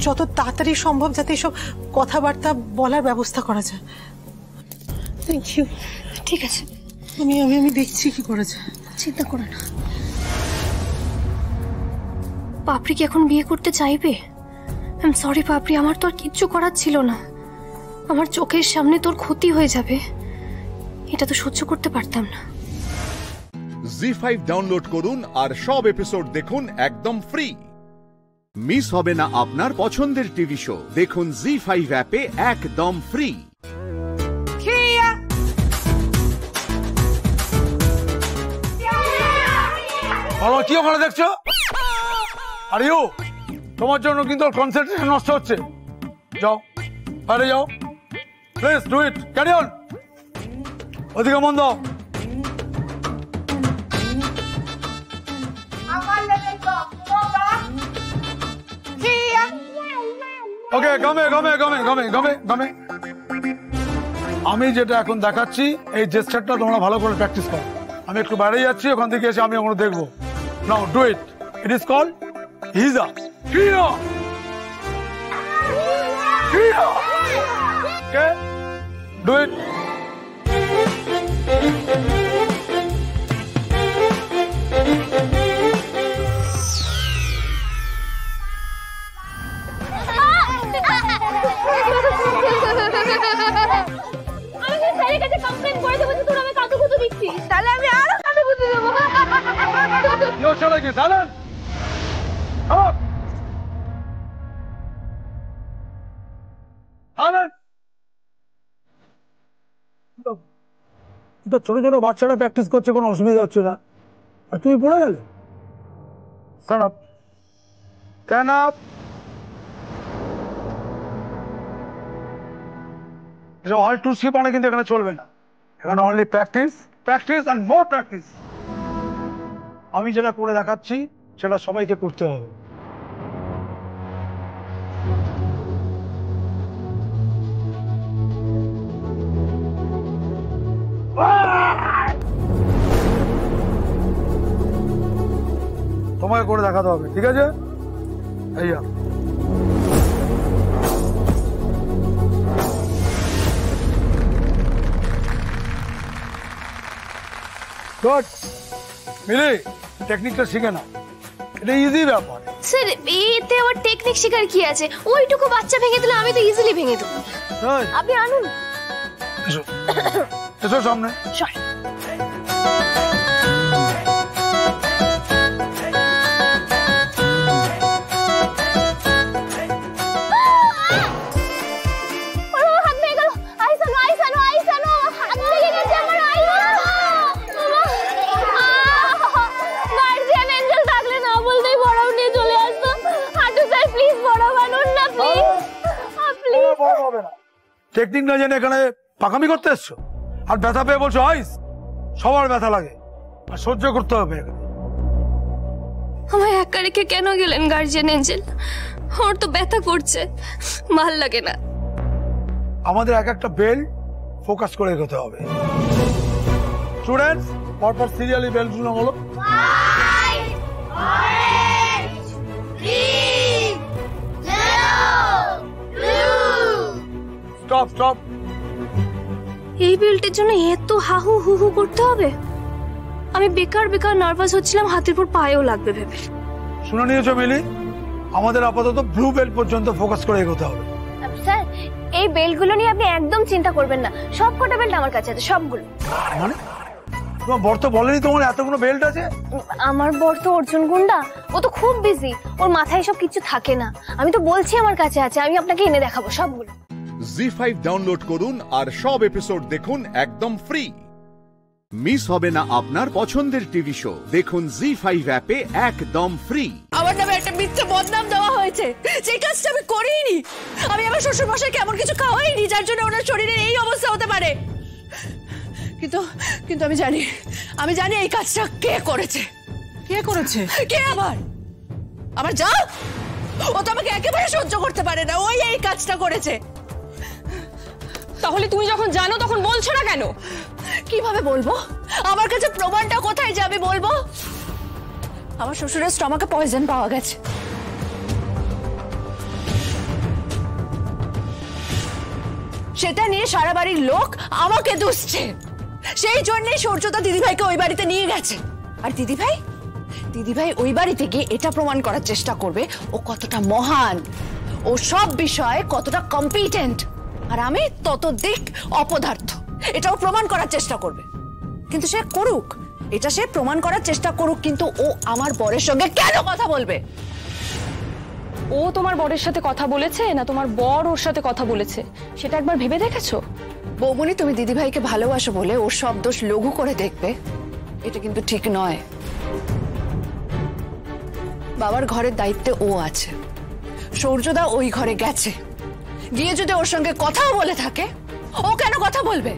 যত তাড়াতাড়ি সম্ভব যাতে এসব কথাবার্তা বলার ব্যবস্থা করা যায়। Thank you. ঠিক আছে, আমি দেখছি কি করেছে। চিন্তা করো না। পাপড়ি কি এখন বিয়ে করতে চাইবে? আই এম সরি পাপড়ি, আমার তো আর কিচ্ছু করার ছিল না। আমার চোখের সামনে তোর ক্ষতি হয়ে যাবে, এটা তো সহ্য করতে পারতাম না। জি5 ডাউনলোড করুন আর সব এপিসোড দেখুন একদম ফ্রি। মিস হবে না আপনার পছন্দের টিভি শো, দেখুন জি5 অ্যাপে একদম ফ্রি। কি ওখানে দেখছো? আর ইউ, তোমার জন্য কিন্তু কনসেন্ট্রেশন নষ্ট হচ্ছে। যাও, আরে যাও, please do it, carry on. ওদিকে মন দাও। ওকে, গমে গমে গমে গমে গমে গমে। আমি যেটা এখন দেখাচ্ছি এই জেস্টারটা তোমরা ভালো করে প্র্যাকটিস করো। আমি একটু বাইরে যাচ্ছি, ওখান থেকে এসে আমি ওগুলো দেখবো। Now do it. It is called হিজা। কিয়া কিয়া। Okay, do it. তাহলে আমি আরো কাঁদুকুতু দেবো। ছোট ছোট বাচ্চারা প্র্যাকটিস করছে, কোনো অসুবিধা হচ্ছে না। আর তুমি পড়ে গেলে। Stand up. All to skip মানে কিন্তু এখানে চলবে না। এখানে only practice, practice and more practice. আমি যেটা করে দেখাচ্ছি সেটা সবাইকে করতে হবে। করে দেখাতে হবে, ঠিক আছে? এই যা গুড মিলি, টেকনিকটা শিখে নাও, এটা ইজি ব্যাপার। স্যার এতে আবার টেকনিক শেখার কি আছে? ওইটুকু বাচ্চা ভেঙে দিলে আমি তো ইজিলি ভেঙে দেবো। আপনি আনুন। এসো এসো সামনে। টেকনিক না জেনে এখানে পাকামি করতে এসছো, আর ব্যথা পেয়ে বলছো আইস। সবার ব্যথা লাগে, আর সহ্য করতে হবে এখানে। আমায় একা রেখে কেন গেলেন গার্জিয়ান এঞ্জেল? ওর তো ব্যথা করছে, ভাল লাগে না। আমাদের এক একটা বেল ফোকাস করে এগোতে হবে। স্টুডেন্টস, পরপর সিরিয়ালি বেল গুলো বলো। Stop stop. এই বেল্টের জন্য এত হাহু হুহু করতে হবে? আমি বেকার বেকার নার্ভাস হচ্ছিলাম, হাতের পর পায়েও লাগবে ভেবে। শুনে নিয়েছো মিলি, আমাদের আপাতত ব্লু বেল্ট পর্যন্ত ফোকাস করে এগোতে হবে। স্যার এই বেল্টগুলো নিয়ে আপনি একদম চিন্তা করবেন না, সব কটা বেল্ট আমার কাছে আছে, সবগুলো। মানে তোমার বর তো বলেনি তোমার এতগুলো বেল্ট আছে? আমার বর তো অর্জুন গুন্ডা, ও তো খুব বিজি, ওর মাথায় সব কিছু থাকে না। আমি তো বলছি আমার কাছে আছে, আমি আপনাকে এনে দেখাবো সবগুলো। জি5 ডাউনলোড করুন আর সব এপিসোড দেখুন একদম ফ্রি। মিস হবে না আপনার পছন্দের টিভি শো, দেখুন জি5 অ্যাপে একদম ফ্রি। আমার নামে একটা মিথ্যে বদনাম দেওয়া হয়েছে, সেই কাজটা আমি করিনি। আমি আমার শ্বশুর মশাইকে এমন কিছু খাওয়াইনি যার জন্য ওনার শরীরের এই অবস্থা হতে পারে। কিন্তু কিন্তু আমি জানি এই কাজটা কে করেছে। কে করেছে? কে? আমার যা, ও তো আমাকে একেবারে সহ্য করতে পারে না, ওই এই কাজটা করেছে। তাহলে তুমি যখন জানো তখন বলছো না কেন? কিভাবে বলবো? আমার কাছে প্রমাণটা কোথায় যে আমি বলবো? আমার শ্বশুরের স্টমাকে পয়জন পাওয়া গেছে। সেটা নিয়ে সারা বাড়ির লোক আমাকে দুষছে। সেই জন্যই সূর্যদা দিদিভাইকে ওই বাড়িতে নিয়ে গেছে। আর দিদিভাই ওই বাড়িতে গিয়ে এটা প্রমাণ করার চেষ্টা করবে ও কতটা মহান, ও সব বিষয়ে কতটা কম্পিটেন্ট, আর আমি ততোধিক অপদার্থ, এটাও প্রমাণ করার চেষ্টা করবে। কিন্তু সে করুক, এটা সে প্রমাণ করার চেষ্টা করুক, কিন্তু ও আমার বরের সঙ্গে কেন কথা বলবে? ও তোমার বরের সাথে কথা বলেছে না তোমার বর ওর সাথে কথা বলেছে, সেটা একবার ভেবে দেখেছো? বৌমনি, তুমি দিদিভাইকে ভালোবাসো বলে ওর সব দোষ লঘু করে দেখবে, এটা কিন্তু ঠিক নয়। বাবার ঘরের দায়িত্বে ও আছে, সূর্যদা ওই ঘরে গেছে, গিয়ে যদি ওর সঙ্গে কথাও বলে থাকে, ও কেন কথা বলবে?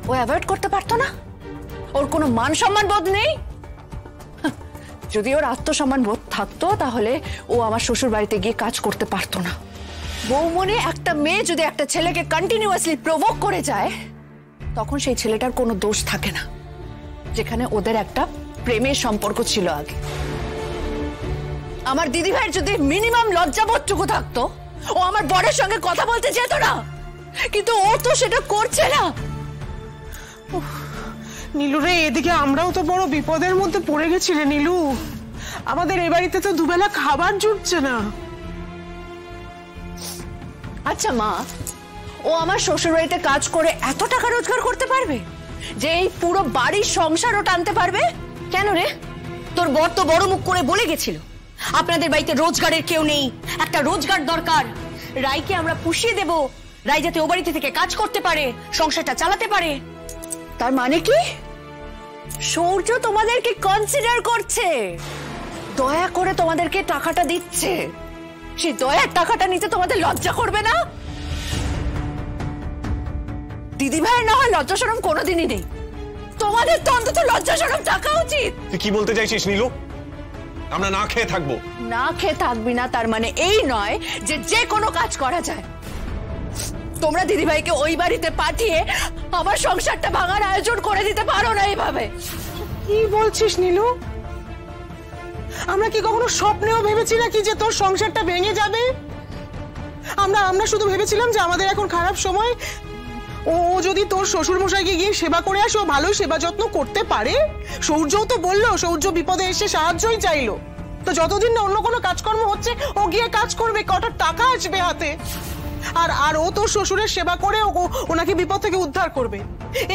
ও অ্যাভয়েড করতে পারতো না? ওর কোনো মান সম্মান বোধ নেই? যদি ওর আত্মসম্মান বোধ থাকতো তাহলে ও আমার শ্বশুর বাড়িতে গিয়ে কাজ করতে পারতো না। বৌমনি, একটা মেয়ে যদি একটা ছেলেকে কন্টিনিউয়াসলি প্রভোক করে যায়, তখন সেই ছেলেটার কোনো দোষ থাকে না, যেখানে ওদের একটা প্রেমের সম্পর্ক ছিল আগে। আমার দিদিভাইয়ের যদি মিনিমাম লজ্জাবোধটুকু থাকতো, ও আমার বরের সঙ্গে কথা বলতে যেত না, কিন্তু ও তো সেটা করছে না। নীলু রে, এদিকে আমরাও তো বড় বিপদের মধ্যে পড়ে গেছি রে নীলু। আমাদের এই বাড়িতে তো দুবেলা খাবার জুটছে না। আচ্ছা মা, ও আমার শ্বশুর বাড়িতে কাজ করে এত টাকা রোজগার করতে পারবে যে এই পুরো বাড়ির সংসারও টানতে পারবে? কেন রে? তোর বর তো বড় মুখ করে বলে গেছিল আপনাদের বাড়িতে রোজগারের কেউ নেই, একটা রোজগার দরকার। রাইকে আমরা পুষিয়ে দেব, রাই যাতে ও বাড়িতে থেকে কাজ করতে পারে, সংসারটা চালাতে পারে। তার মানে কি সূর্য তোমাদেরকে কনসিডার করছে, দয়া করে তোমাদেরকে টাকাটা দিচ্ছে? সেই দয়ার টাকাটা নিতে তোমাদের লজ্জা করবে না? দিদি ভাইয়ের না হয় লজ্জা শরম কোনোদিনই নেই, তোমাদের তো অন্তত লজ্জা শরম থাকা উচিত। তুই কি বলতে চাইছিস নীলু? আমরা না খেয়ে থাকবো? না খেয়ে থাকবি না তার মানে এই নয় যে যে কোনো কাজ করা যায়। তোমরা দিদিভাইকে ওই বাড়িতে পাঠিয়ে আমার সংসারটা ভাঙার আয়োজন করে দিতে পারো না এইভাবে। কি বলছিস নীলু? আমরা কি কখনো স্বপ্নেও ভেবেছি নাকি যে তোর সংসারটা ভেঙে যাবে? আমরা শুধু ভেবেছিলাম যে আমাদের এখন খারাপ সময়, ও যদি তোর শ্বশুর মশাইকে গিয়ে সেবা করে আসে, ও ভালোই সেবা যত্ন করতে পারে। সৌর্যও তো বললো, সৌর্য বিপদে এসে সাহায্যই চাইলো। তো যতদিন না অন্য কোনো কাজকর্ম হচ্ছে ও গিয়ে কাজ করবে, কটা টাকা আসবে হাতে, আর ও তোর শ্বশুরের সেবা করে ওনাকে বিপদ থেকে উদ্ধার করবে,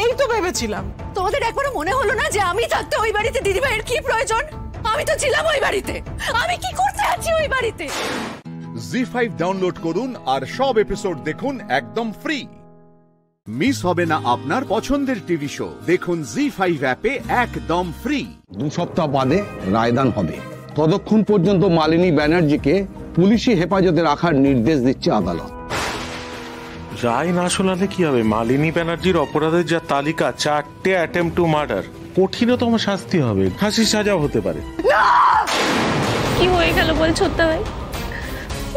এই তো ভেবেছিলাম। তোমাদের একবারও মনে হলো না যে আমি থাকতে ওই বাড়িতে দিদিভাইয়ের কি প্রয়োজন? আমি তো ছিলাম ওই বাড়িতে, আমি কি করতে আছি ওই বাড়িতে? জি5 ডাউনলোড করুন আর সব এপিসোড দেখুন একদম ফ্রি। মিস হবে না আপনার পছন্দের টিভি শো, দেখুন জি5 অ্যাপে একদম ফ্রি। 2 সপ্তাহ বাদে রায়দান হবে, ততক্ষণ পর্যন্ত মালিনী ব্যানার্জিকে পুলিশি হেফাজতে রাখার নির্দেশ দিচ্ছে আদালত। রায় না শোনালে কি হবে? মালিনী ব্যানার্জির অপরাধের যা তালিকা, 4টে অ্যাটেম্প টু মার্ডার, কঠিনতম শাস্তি হবে, ফাঁসির সাজাও হতে পারে। কি হয়ে গেল বল ছোট্ট ভাই?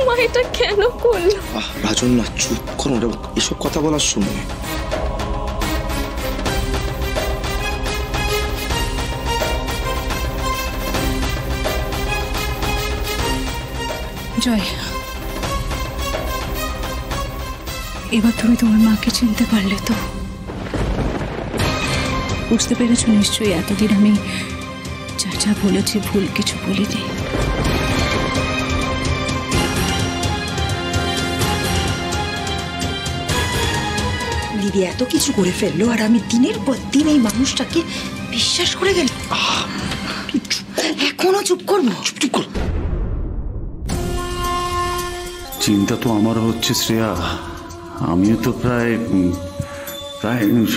মা এটা কেন করলো? রাজন না, চুপ করো, এসব কথা বলার সময়। জয়, এবার তুমি তোমার মাকে চিনতে পারলে তো? বুঝতে পেরেছো নিশ্চয়ই এতদিন আমি যা যা বলেছি ভুল কিছু বলিনি। দিদি এত কিছু করে ফেললো আর আমি দিনের পর দিন এই মানুষটাকে বিশ্বাস করে গেল। এখনো চুপ করবো? চুপ কর। চিন্তা তো আমার হচ্ছে শ্রেয়া, আমিও তো প্রায়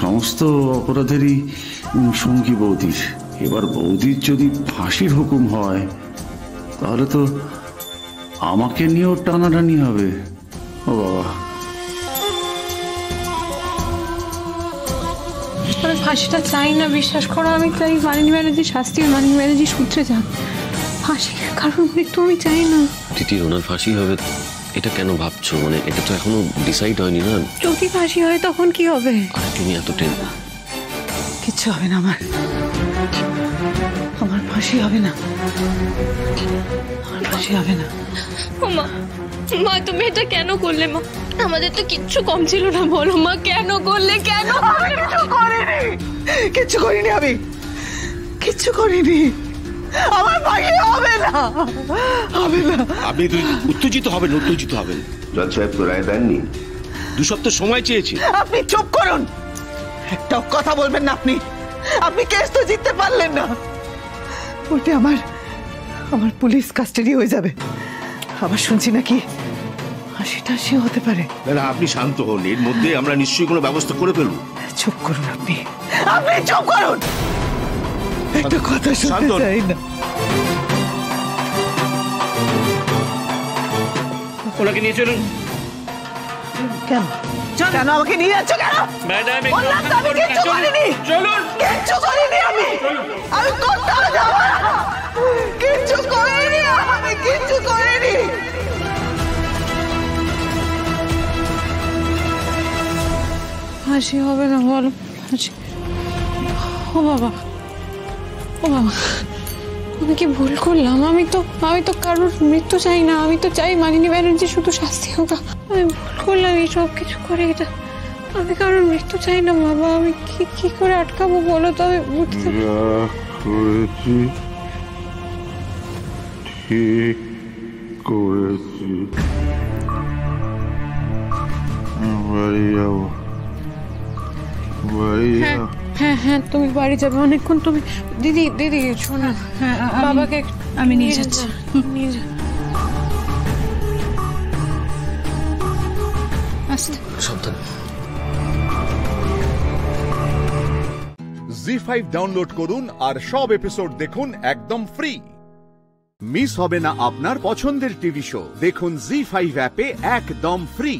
সমস্ত অপরাধেরই সঙ্গী বৌদির। এবার বৌদির যদি ফাঁসির হুকুম হয় তাহলে তো আমাকে নিয়েও টানাটানি হবে। ও বাবা, আমি ফাঁসিটা চাই না, বিশ্বাস করো। আমি চাই মালিনী ব্যানার্জি শাস্তি, মালিনী ব্যানার্জি সূত্রে যাক। ফাঁসি কারণ মৃত্যু আমি চাই না। দিদি, ওনার ফাঁসি হবে এটা কেন ভাবছো? মানে এটা তো এখনো ডিসাইড হয়নি না। যদি ফাঁসি হয় তখন কি হবে? আর তুমি এত কিচ্ছু হবে না, আমার ফাঁসি হবে না, আমার ফাঁসি হবে না। মা, মা তুমি এটা কেন করলে? মা আমাদের তো কিচ্ছু কম ছিল না, বলো মা কেন করলে? কেন? কিচ্ছু করিনি, আমি কিচ্ছু করিনি, আমার ফাঁসি হবে না, হবে না। আপনি উত্তেজিত হবেন, উত্তেজিত হবেন। জজ সাহেব তো রায় দেননি, 2 সপ্তাহ সময় চেয়েছি। আপনি চুপ করুন, একটাও কথা বলবেন না। আপনি কেস তো জিততে পারলেন না, উল্টে আমার পুলিশ কাস্টাডি হয়ে যাবে। আবার শুনছি নাকি হাসিটা হতে পারে। না, আপনি শান্ত হন, এর মধ্যে আমরা নিশ্চয়ই কোনো ব্যবস্থা করে ফেলব। চুপ করুন, আপনি চুপ করুন, একটা কথা শুনতে চাই না। ওনাকে নিয়ে চলুন। কেন কেন আমাকে নিয়ে যাচ্ছ? কেন ম্যাডাম? কিচ্ছু করিনি, কিচ্ছু করিনি, আমি কোথাও যাব না, কিচ্ছু করিনি, আমি কিচ্ছু করিনি। ফাঁসি হবে না বলো? ও বাবা, ও বাবা, আমি কি ভুল করলাম? আমি তো কারোর মৃত্যু চাই না, আমি তো চাই মালিনী ব্যানার্জি শুধু শাস্তি হোক। আমি ভুল করলাম এই সব কিছু করে, এটা আমি কারোর মৃত্যু চাই না বাবা। আমি কি করে আটকাবো বলো তো? আমি বুঝতে করেছি, ঠিক করেছি, বাড়ি যাবো, বাড়ি যাবো। হ্যাঁ হ্যাঁ, তুমি বাড়ি যাবে অনেকক্ষণ। তুমি দিদি শোনো, বাবাকে আমি নিয়ে যাচ্ছি, নিয়ে যা। সাবধান। জি5 ডাউনলোড করুন আর সব এপিসোড দেখুন একদম ফ্রি। মিস হবে না আপনার পছন্দের টিভি শো, দেখুন জি5 অ্যাপে একদম ফ্রি।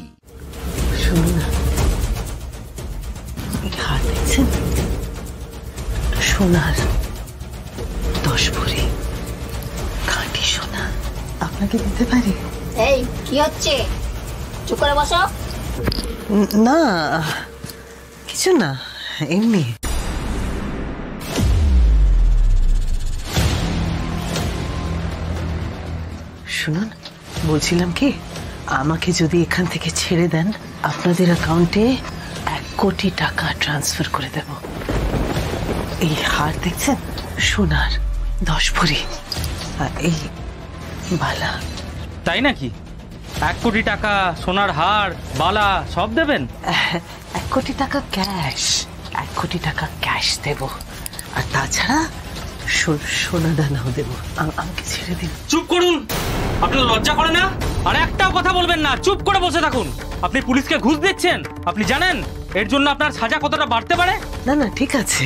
সোনার 10 ভরি খাঁটি সোনা আপনাকে দিতে পারি? এই কি হচ্ছে? চুপ করে বসো। না কিছু না, এমনি। শুনুন, বলছিলাম কি, আমাকে যদি এখান থেকে ছেড়ে দেন আপনাদের অ্যাকাউন্টে 1 কোটি টাকা ট্রান্সফার করে দেব। এই হার দেখছেন, সোনার 10 ভরি, আর এই বালা। তাই নাকি? 1 কোটি টাকা, সোনার হার, বালা সব দেবেন? 1 কোটি টাকা ক্যাশ, 1 কোটি টাকা ক্যাশ দেব, আর তাছাড়া সোনা দানাও দেব। আমাকে ছেড়ে দিন। চুপ করুন, আপনার লজ্জা করে না? আর একটাও কথা বলবেন না, চুপ করে বসে থাকুন। আপনি পুলিশকে ঘুষ দিচ্ছেন, আপনি জানেন এর জন্য আপনার সাজা কতটা বাড়তে পারে? না না, ঠিক আছে,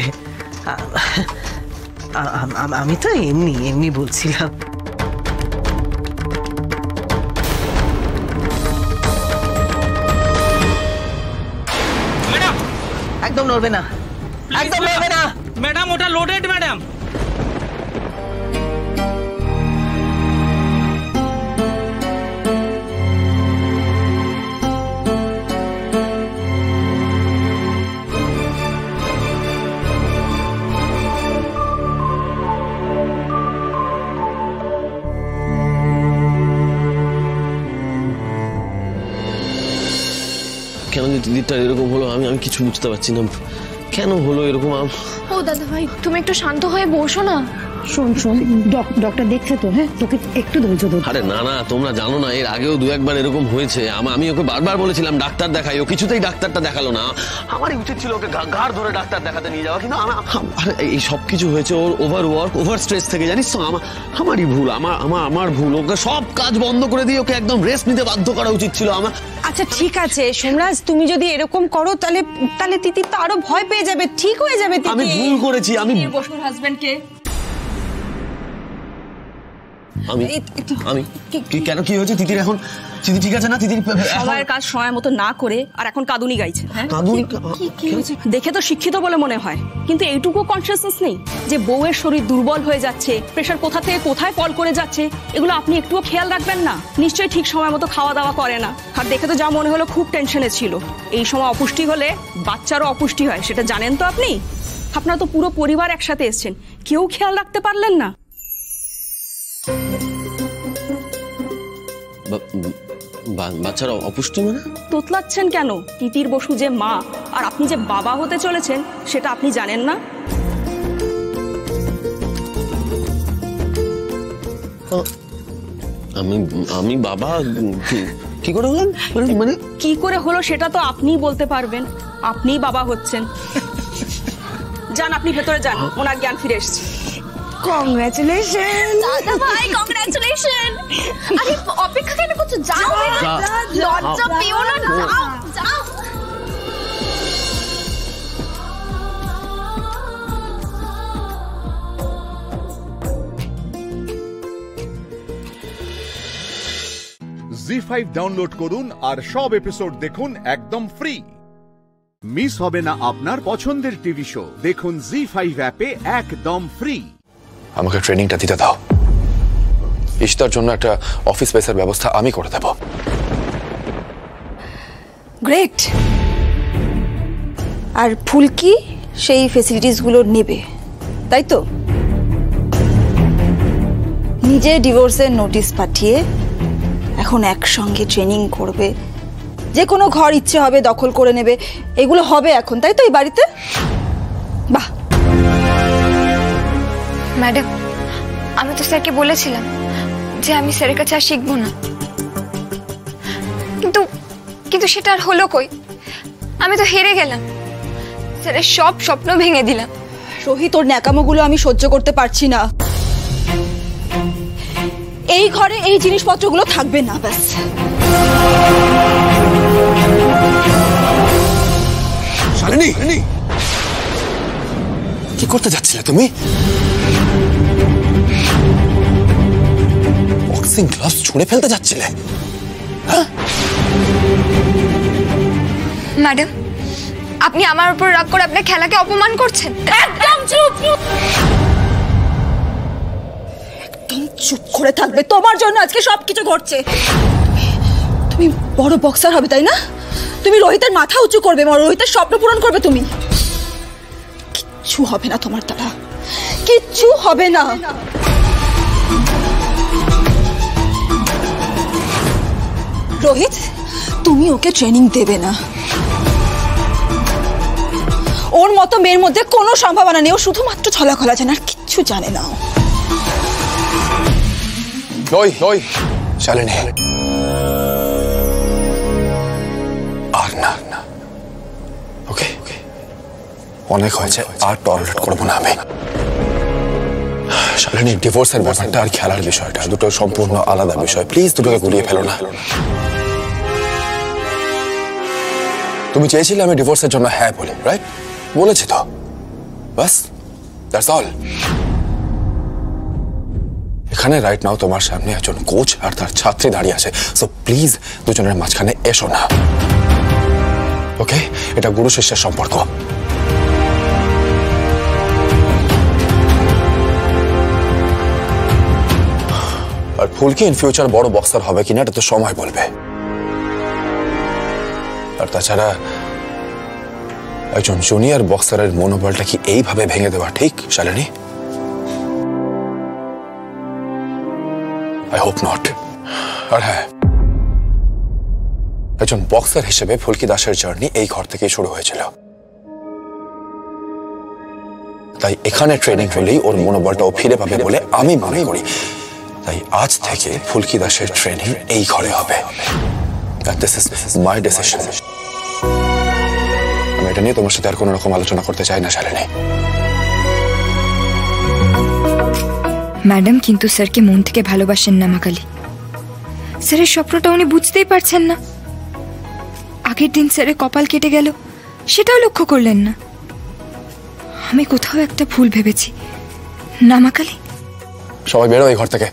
আমি তো এমনি বলছিলাম। ম্যাডাম একদম নড়বে না, একদম নড়বে না। ম্যাডাম ওটা লোডেড ম্যাডাম। কেন যে দিদিটা এরকম হলো আমি কিছু বুঝতে পারছি না। কেন হলো এরকম? ও দাদা ভাই, তুমি একটু শান্ত হয়ে বসো না। শোন ডক্টর দেখছে তো, হ্যাঁ, তোকে একটু ধৈর্য ধর। আরে না না, তোমরা জানো না, এর আগেও 2-1 এরকম হয়েছে। আমি ওকে বারবার বলেছিলাম ডাক্তার দেখাই, ও কিছুতেই ডাক্তারটা দেখালো না। আমারই উচিত ছিল ওকে ঘাড় ধরে ডাক্তার দেখাতে নিয়ে যাওয়া, কিন্তু এই সব কিছু হয়েছে ওর ওভারওয়ার্ক, ওভার স্ট্রেস থেকে, জানিস তো? আমারই ভুল, আমার ভুল। ওকে সব কাজ বন্ধ করে দিয়ে ওকে একদম রেস্ট নিতে বাধ্য করা উচিত ছিল আমার। আচ্ছা ঠিক আছে সোমরাজ, তুমি যদি এরকম করো তাহলে তিতি তো আরো ভয় পেয়ে যাবে, ঠিক হয়ে যাবে। আমি ভুল করেছি। আমি বসুর হাজবেন্ডকে কেন, কি হয়েছে তিতির? এখন তিতি ঠিক আছে না? তিতির সবাইয়ের কাজ সময় মতো না করে আর এখন কাঁদুনি গাইছে। দেখে তো শিক্ষিত বলে মনে হয়, কিন্তু এইটুকু কনসিয়াসনেস নেই যে বউয়ের শরীর দুর্বল হয়ে যাচ্ছে, প্রেশার কোথা থেকে কোথায় ফল করে যাচ্ছে, এগুলো আপনি একটুও খেয়াল রাখবেন না? নিশ্চয়ই ঠিক সময় মতো খাওয়া দাওয়া করে না। আর দেখে তো যা মনে হলো খুব টেনশনে ছিল। এই সময় অপুষ্টি হলে বাচ্চারও অপুষ্টি হয়, সেটা জানেন তো আপনি? আপনারা তো পুরো পরিবার একসাথে এসছেন, কেউ খেয়াল রাখতে পারলেন না? বাচ্চারা অপুষ্টি মানে? তোতলাচ্ছেন কেন? তিতির বসু যে মা আর আপনি যে বাবা হতে চলেছেন সেটা আপনি জানেন না? আমি বাবা কি করে হলাম? মানে কি করে হলো সেটা তো আপনিই বলতে পারবেন। আপনিই বাবা হচ্ছেন। যান আপনি ভেতরে যান, ওনার জ্ঞান ফিরে এসছে। কংগ্রাচুলেশন দাদা ভাই, কংগ্রাচুলেশন। আরে অপেক্ষা কেন করছো? যাও, লজ্জা পেও না, যাও। জি5 ডাউনলোড করুন আর সব এপিসোড দেখুন একদম ফ্রি। মিস হবে না আপনার পছন্দের টিভি শো, দেখুন জি5 অ্যাপে একদম ফ্রি। আমাকে ট্রেনিংটা দিতে দাও। ইশতার জন্য একটা অফিস স্পেসের ব্যবস্থা আমি করে দেব। গ্রেট। আর ফুলকি সেই ফেসিলিটিসগুলো নেবে, তাই তো? নিজে ডিভোর্সের নোটিশ পাঠিয়ে এখন একসঙ্গে ট্রেনিং করবে, যে কোনো ঘর ইচ্ছে হবে দখল করে নেবে, এগুলো হবে এখন, তাই তো এই বাড়িতে? বাহ। ম্যাডাম, আমি তো স্যারকে বলেছিলাম যে আমি স্যারের কাছে আর শিখবো না, কিন্তু সেটা আর হলো কই? আমি তো হেরে গেলাম, স্যারের সব স্বপ্ন ভেঙে দিলাম। রোহিত, তোর ন্যাকামোগুলো আমি সহ্য করতে পারছি না। এই ঘরে এই জিনিসপত্রগুলো থাকবে না, ব্যাস। শালিনী, কি করতে যাচ্ছিলে তুমি? বক্সিং গ্লাভস ছুঁড়ে ফেলতে যাচ্ছিলে? ম্যাডাম, আপনি আমার উপর রাগ করে আপনার খেলাকে অপমান করছেন। একদম চুপ, একদম চুপ করে থাকবে। তোমার জন্য আজকে সবকিছু ঘটছে। তুমি বড় বক্সার হবে, তাই না? তুমি রোহিতের মাথা উঁচু করবে, রোহিতের স্বপ্ন পূরণ করবে তুমি। কিচ্ছু হবে না তোমার দ্বারা, কিচ্ছু হবে না। রোহিত, তুমি ওকে ট্রেনিং দেবে না। ওর মতো মেয়ের মধ্যে কোনো সম্ভাবনা নেই। ও শুধুমাত্র ছলাকলা জানে, আর কিচ্ছু জানে না। ওই শালিনী, আর না, ওকে অনেক হয়েছে, আর টলারেট করবো না আমি। শালিনী, ডিভোর্সের ব্যাপারটা আর খেলার বিষয়টা দুটো সম্পূর্ণ আলাদা বিষয়। প্লিজ দুটোকে গুলিয়ে ফেলো না। তুমি চেয়েছিলে আমি ডিভোর্সের জন্য হ্যাঁ বলি, রাইট? বলেছি তো, বাস, দ্যাটস অল। এখানে রাইট নাও তোমার সামনে একজন কোচ আর তার ছাত্রী দাঁড়িয়ে আছে, সো প্লিজ দুজনের মাঝখানে এসো না, ওকে? এটা গুরু শিষ্যের সম্পর্ক। আর ফুলকি ইন ফিউচার বড় বক্সার হবে কিনা এটা তো সময় বলবে। আর তাছাড়া একজন জুনিয়র বক্সারের মনোবলটা কি এইভাবে ভেঙে দেওয়া ঠিক শালিনী? I hope not. আর হ্যাঁ, একজন বক্সার হিসেবে ফুলকি দাসের জার্নি এই ঘর থেকেই শুরু হয়েছিল, তাই এখানে ট্রেনিং হলেই ওর মনোবলটাও ফিরে পাবে বলে আমি মনে করি। তাই আজ থেকে ফুলকি দাসের ট্রেনিং এই ঘরে হবে। This is my decision. আমি এটা নিয়ে তোমার সাথে আর কোনো রকম আলোচনা করতে চাই না শালিনী। ম্যাডাম কিন্তু স্যারকে মন থেকে ভালোবাসেন না মাকালি। স্যারের স্বপ্নটা উনি বুঝতেই পারছেন না। আগের দিন স্যারের কপাল কেটে গেল, সেটাও লক্ষ্য করলেন না। আমি কোথাও একটা ভুল ভেবেছি না মাকালি? সবাই বেরো এই ঘর থেকে।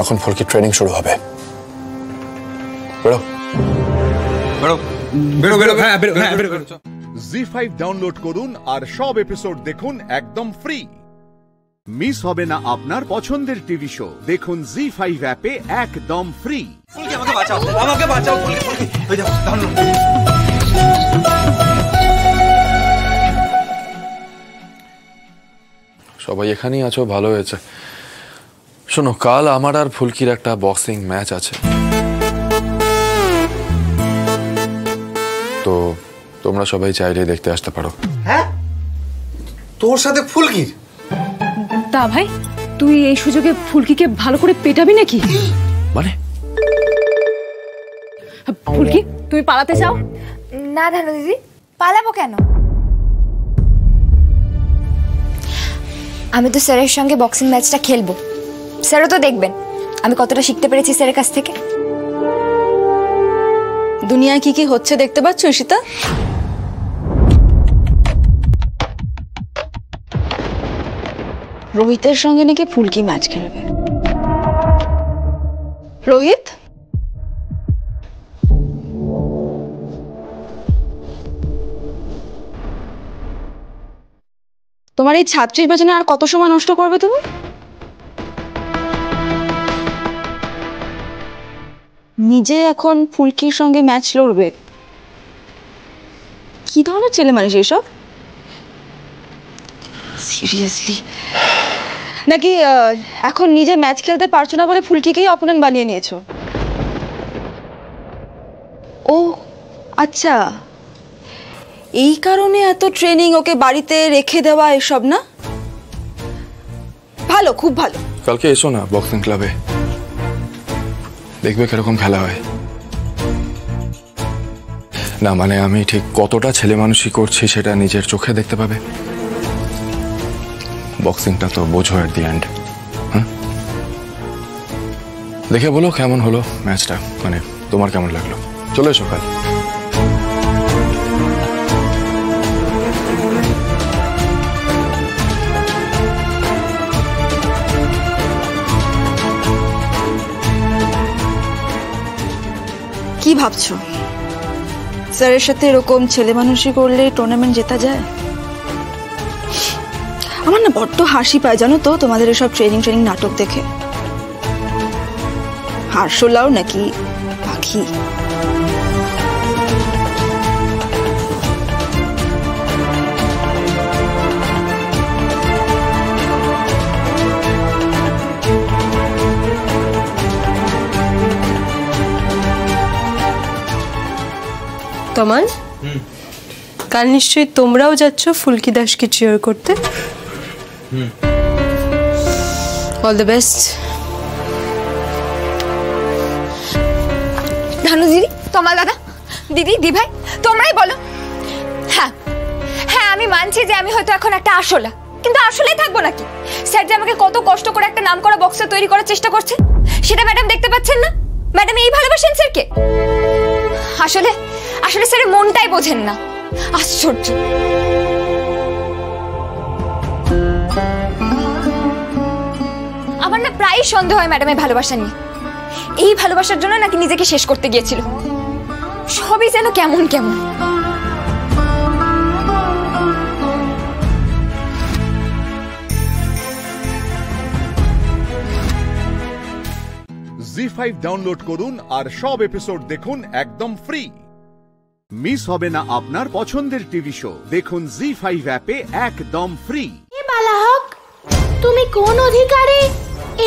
এখন ফুলকি ট্রেনিং শুরু হবে। বেরো বেরো বেরো বেরো, হ্যাঁ বেরো, হ্যাঁ বেরো। জি5 ডাউনলোড করুন আর সব এপিসোড দেখুন একদম ফ্রি। মিস হবে না আপনার পছন্দের টিভি শো। দেখুন জি5 অ্যাপে একদম ফ্রি। ফুলকি আমাকে বাঁচাও, আমাকে বাঁচাও ফুলকি, ফুলকি হয়ে যাও ডাউনলোড। সবাই এখানেই আছো, ভালো হয়েছে। শোনো, কাল আমার আর ফুলকির একটা বক্সিং ম্যাচ আছে, তো তোমরা সবাই চাইলে দেখতে আসতে পারো। হ্যাঁ, তোর সাথে ফুলকির? তা ভাই, তুই এই সুযোগে ফুলকিকে ভালো করে পেটাবি নাকি? মানে ফুলকি, তুমি পালাতে চাও? না ধানু দিদি, পালাবো কেন? আমি তো স্যারের সঙ্গে বক্সিং ম্যাচটা খেলবো। স্যারও তো দেখবেন আমি কতটা শিখতে পেরেছি স্যারের কাছ থেকে। দুনিয়ায় কি কি হচ্ছে দেখতে পাচ্ছ ঈশিতা? রোহিতের সঙ্গে নাকি ফুলকি ম্যাচ খেলবে। রোহিত, তোমার এই ছাত্রীর পেছনে আর কত সময় নষ্ট করবে তুমি? নিজে এখন ফুলকির সঙ্গে ম্যাচ লড়বে? কি ধরনের ছেলে মানুষ এসব? সিরিয়াসলি নাকি এখন নিজে ম্যাচ খেলতে পারছো না বলে ফুলকিকেই অপোনেন্ট বানিয়ে নিয়েছো? ও আচ্ছা, এই কারণে এত ট্রেনিং, ওকে বাড়িতে রেখে দেওয়া এসব না? ভালো, খুব ভালো। কালকে এসো না বক্সিং ক্লাবে, দেখবে কিরকম খেলা হয়। না মানে আমি ঠিক কতটা ছেলে মানুষই করছি সেটা নিজের চোখে দেখতে পাবে। বক্সিংটা তো বোঝো এট দি এন্ড। দেখে বলো কেমন হলো ম্যাচটা, মানে তোমার কেমন লাগলো। চলে এসো কাল। কি ভাবছো স্যারের সাথে এরকম ছেলে মানুষই করলে টুর্নামেন্ট জেতা যায়? আমার না বড্ড হাসি পায় জানো তো তোমাদের এসব ট্রেনিং নাটক দেখে। হারশোলাও নাকি পাখি? তমাল, কাল নিশ্চয়ই তোমরাও যাচ্ছ ফুলকি দাসকে চিয়ার করতে। All the best. ধানু দিদি, তমাল দাদা, দিদি, দি ভাই, তোমরাই বলো। হ্যাঁ হ্যাঁ, আমি মানছি যে আমি হয়তো এখন একটা আসলা, কিন্তু আসলেই থাকবো নাকি? স্যার যে আমাকে কত কষ্ট করে একটা নাম করা বক্সে তৈরি করার চেষ্টা করছে, সেটা ম্যাডাম দেখতে পাচ্ছেন না? ম্যাডাম এই ভালোবাসেন স্যারকে? আসলে আসলে স্যারের মনটাই বোঝেন না। আশ্চর্য। আমার না প্রায় সন্দেহ হয় ম্যাডামের ভালোবাসা নিয়ে। এই ভালোবাসার জন্য নাকি নিজেকে শেষ করতে গিয়েছিল। সবই যেন কেমন কেমন। জি5 ডাউনলোড করুন আর সব এপিসোড দেখুন একদম ফ্রি। মিস হবে না আপনার পছন্দের টিভি শো। দেখুন জি5 অ্যাপে একদম ফ্রি। বালাহক, তুমি কোন অধিকারে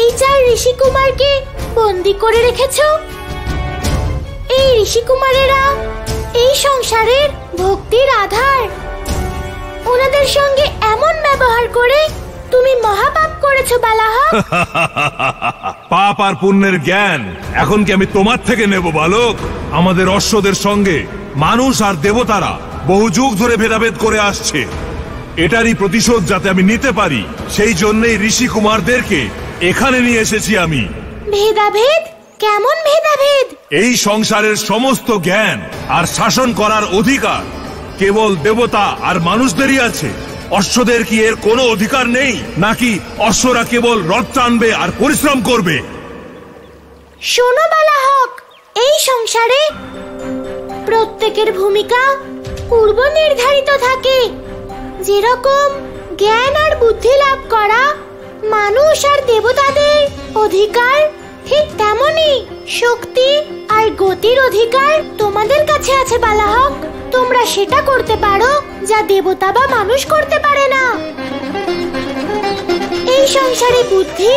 এই 4 ঋষি কুমারকে বন্দী করে রেখেছো? এই ঋষি কুমারেরা এই সংসারের ভক্তির আধার। ওনাদের সঙ্গে এমন ব্যবহার করে তুমি মহাপাপ করেছো বালাহক। পাপ আর পুণ্যের জ্ঞান এখন কি আমি তোমার থেকে নেব বালক? আমাদের অশ্বদের সঙ্গে মানুষ আর দেবতারা বহু যুগ ধরে ভেদাভেদ করে আসছে। এটারই প্রতিশোধ যাতে আমি নিতে পারি, সেই জন্যই ঋষি কুমারদেরকে এখানে নিয়ে এসেছি আমি। ভেদাভেদ? কেমন ভেদাভেদ? এই সংসারের সমস্ত জ্ঞান আর শাসন করার অধিকার কেবল দেবতা আর মানুষদেরই আছে। অশ্বদের কি এর কোনো অধিকার নেই? নাকি অশ্বরা কেবল রথ টানবে আর পরিশ্রম করবে? শোনো বালাহক, এই সংসারে প্রত্যেকের ভূমিকা পূর্ব নির্ধারিত থাকে। যেরকম জ্ঞান আর বুদ্ধি লাভ করা মানুষ আর দেবতাদের অধিকার, ঠিক তেমনি শক্তি আর গতির অধিকার তোমাদের কাছে আছে বালাহক। তোমরা সেটা করতে পারো যা দেবতা বা মানুষ করতে পারে না। এই সংসারে বুদ্ধি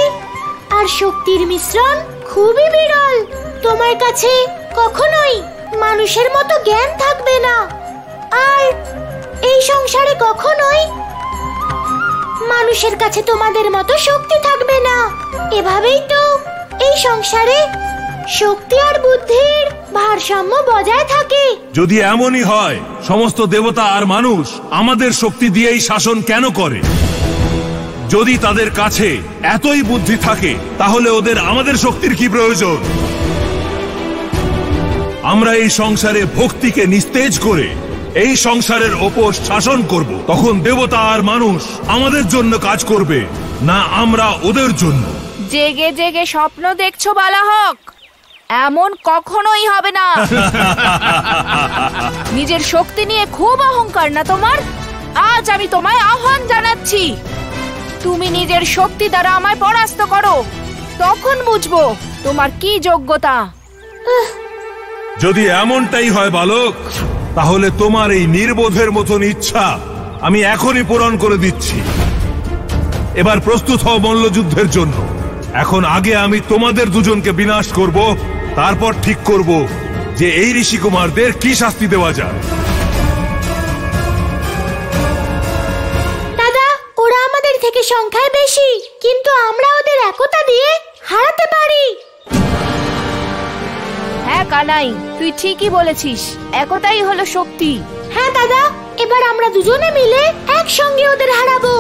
আর শক্তির মিশ্রণ খুবই বিরল। তোমার কাছে কখনোই মানুষের মতো জ্ঞান থাকবে না, আর এই সংসারে কখনোই মানুষের কাছে তোমাদের মতো শক্তি থাকবে না। এভাবেই তো এই সংসারে শক্তি আর বুদ্ধির ভারসাম্য বজায় থাকে। যদি এমনই হয়, সমস্ত দেবতা আর মানুষ আমাদের শক্তি দিয়েই শাসন কেন করে? যদি তাদের কাছে এতই বুদ্ধি থাকে, তাহলে ওদের আমাদের শক্তির কি প্রয়োজন? আমরা এই সংসারে ভক্তিকে নিস্তেজ করে এই সংসারের ওপর শাসন করব। তখন দেবতা আর মানুষ আমাদের জন্য কাজ করবে, না আমরা ওদের জন্য। জেগে জেগে স্বপ্ন দেখছো বালাহক? এমন কখনোই হবে না। নিজের শক্তি নিয়ে খুব অহংকার না তোমার? আজ আমি তোমায় আহ্বান জানাচ্ছি, তুমি নিজের শক্তি দ্বারা আমায় পরাস্ত করো, তখন বুঝবো তোমার কি যোগ্যতা। যদি এমনটাই হয় বালক, তাহলে তোমার এই নির্বোধের মতন ইচ্ছা আমি এখনই পূরণ করে দিচ্ছি। এবার প্রস্তুত হও মল্লযুদ্ধের জন্য। এখন আগে আমি তোমাদের দুজনকে বিনাশ করব, তারপর ঠিক করব যে এই ঋষি কুমারদের কি শাস্তি দেওয়া যায়। দাদা, ওরা আমাদের থেকে সংখ্যায় বেশি, কিন্তু আমরা ওদের একতা দিয়ে হারাতে পারি। হ্যাঁ কানাই, তুই ঠিকই বলেছিস, একতাই হলো শক্তি। হ্যাঁ দাদা, এবার আমরা দুজনে মিলে একসঙ্গে ওদের হারাবো।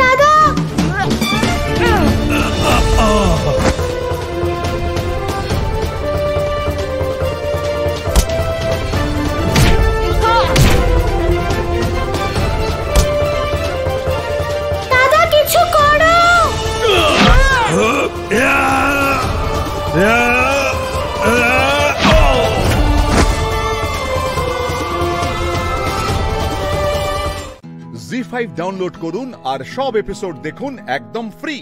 দাদা, দাদা কিছু করো। জি5 ডাউনলোড করুন আর সব এপিসোড দেখুন একদম ফ্রি।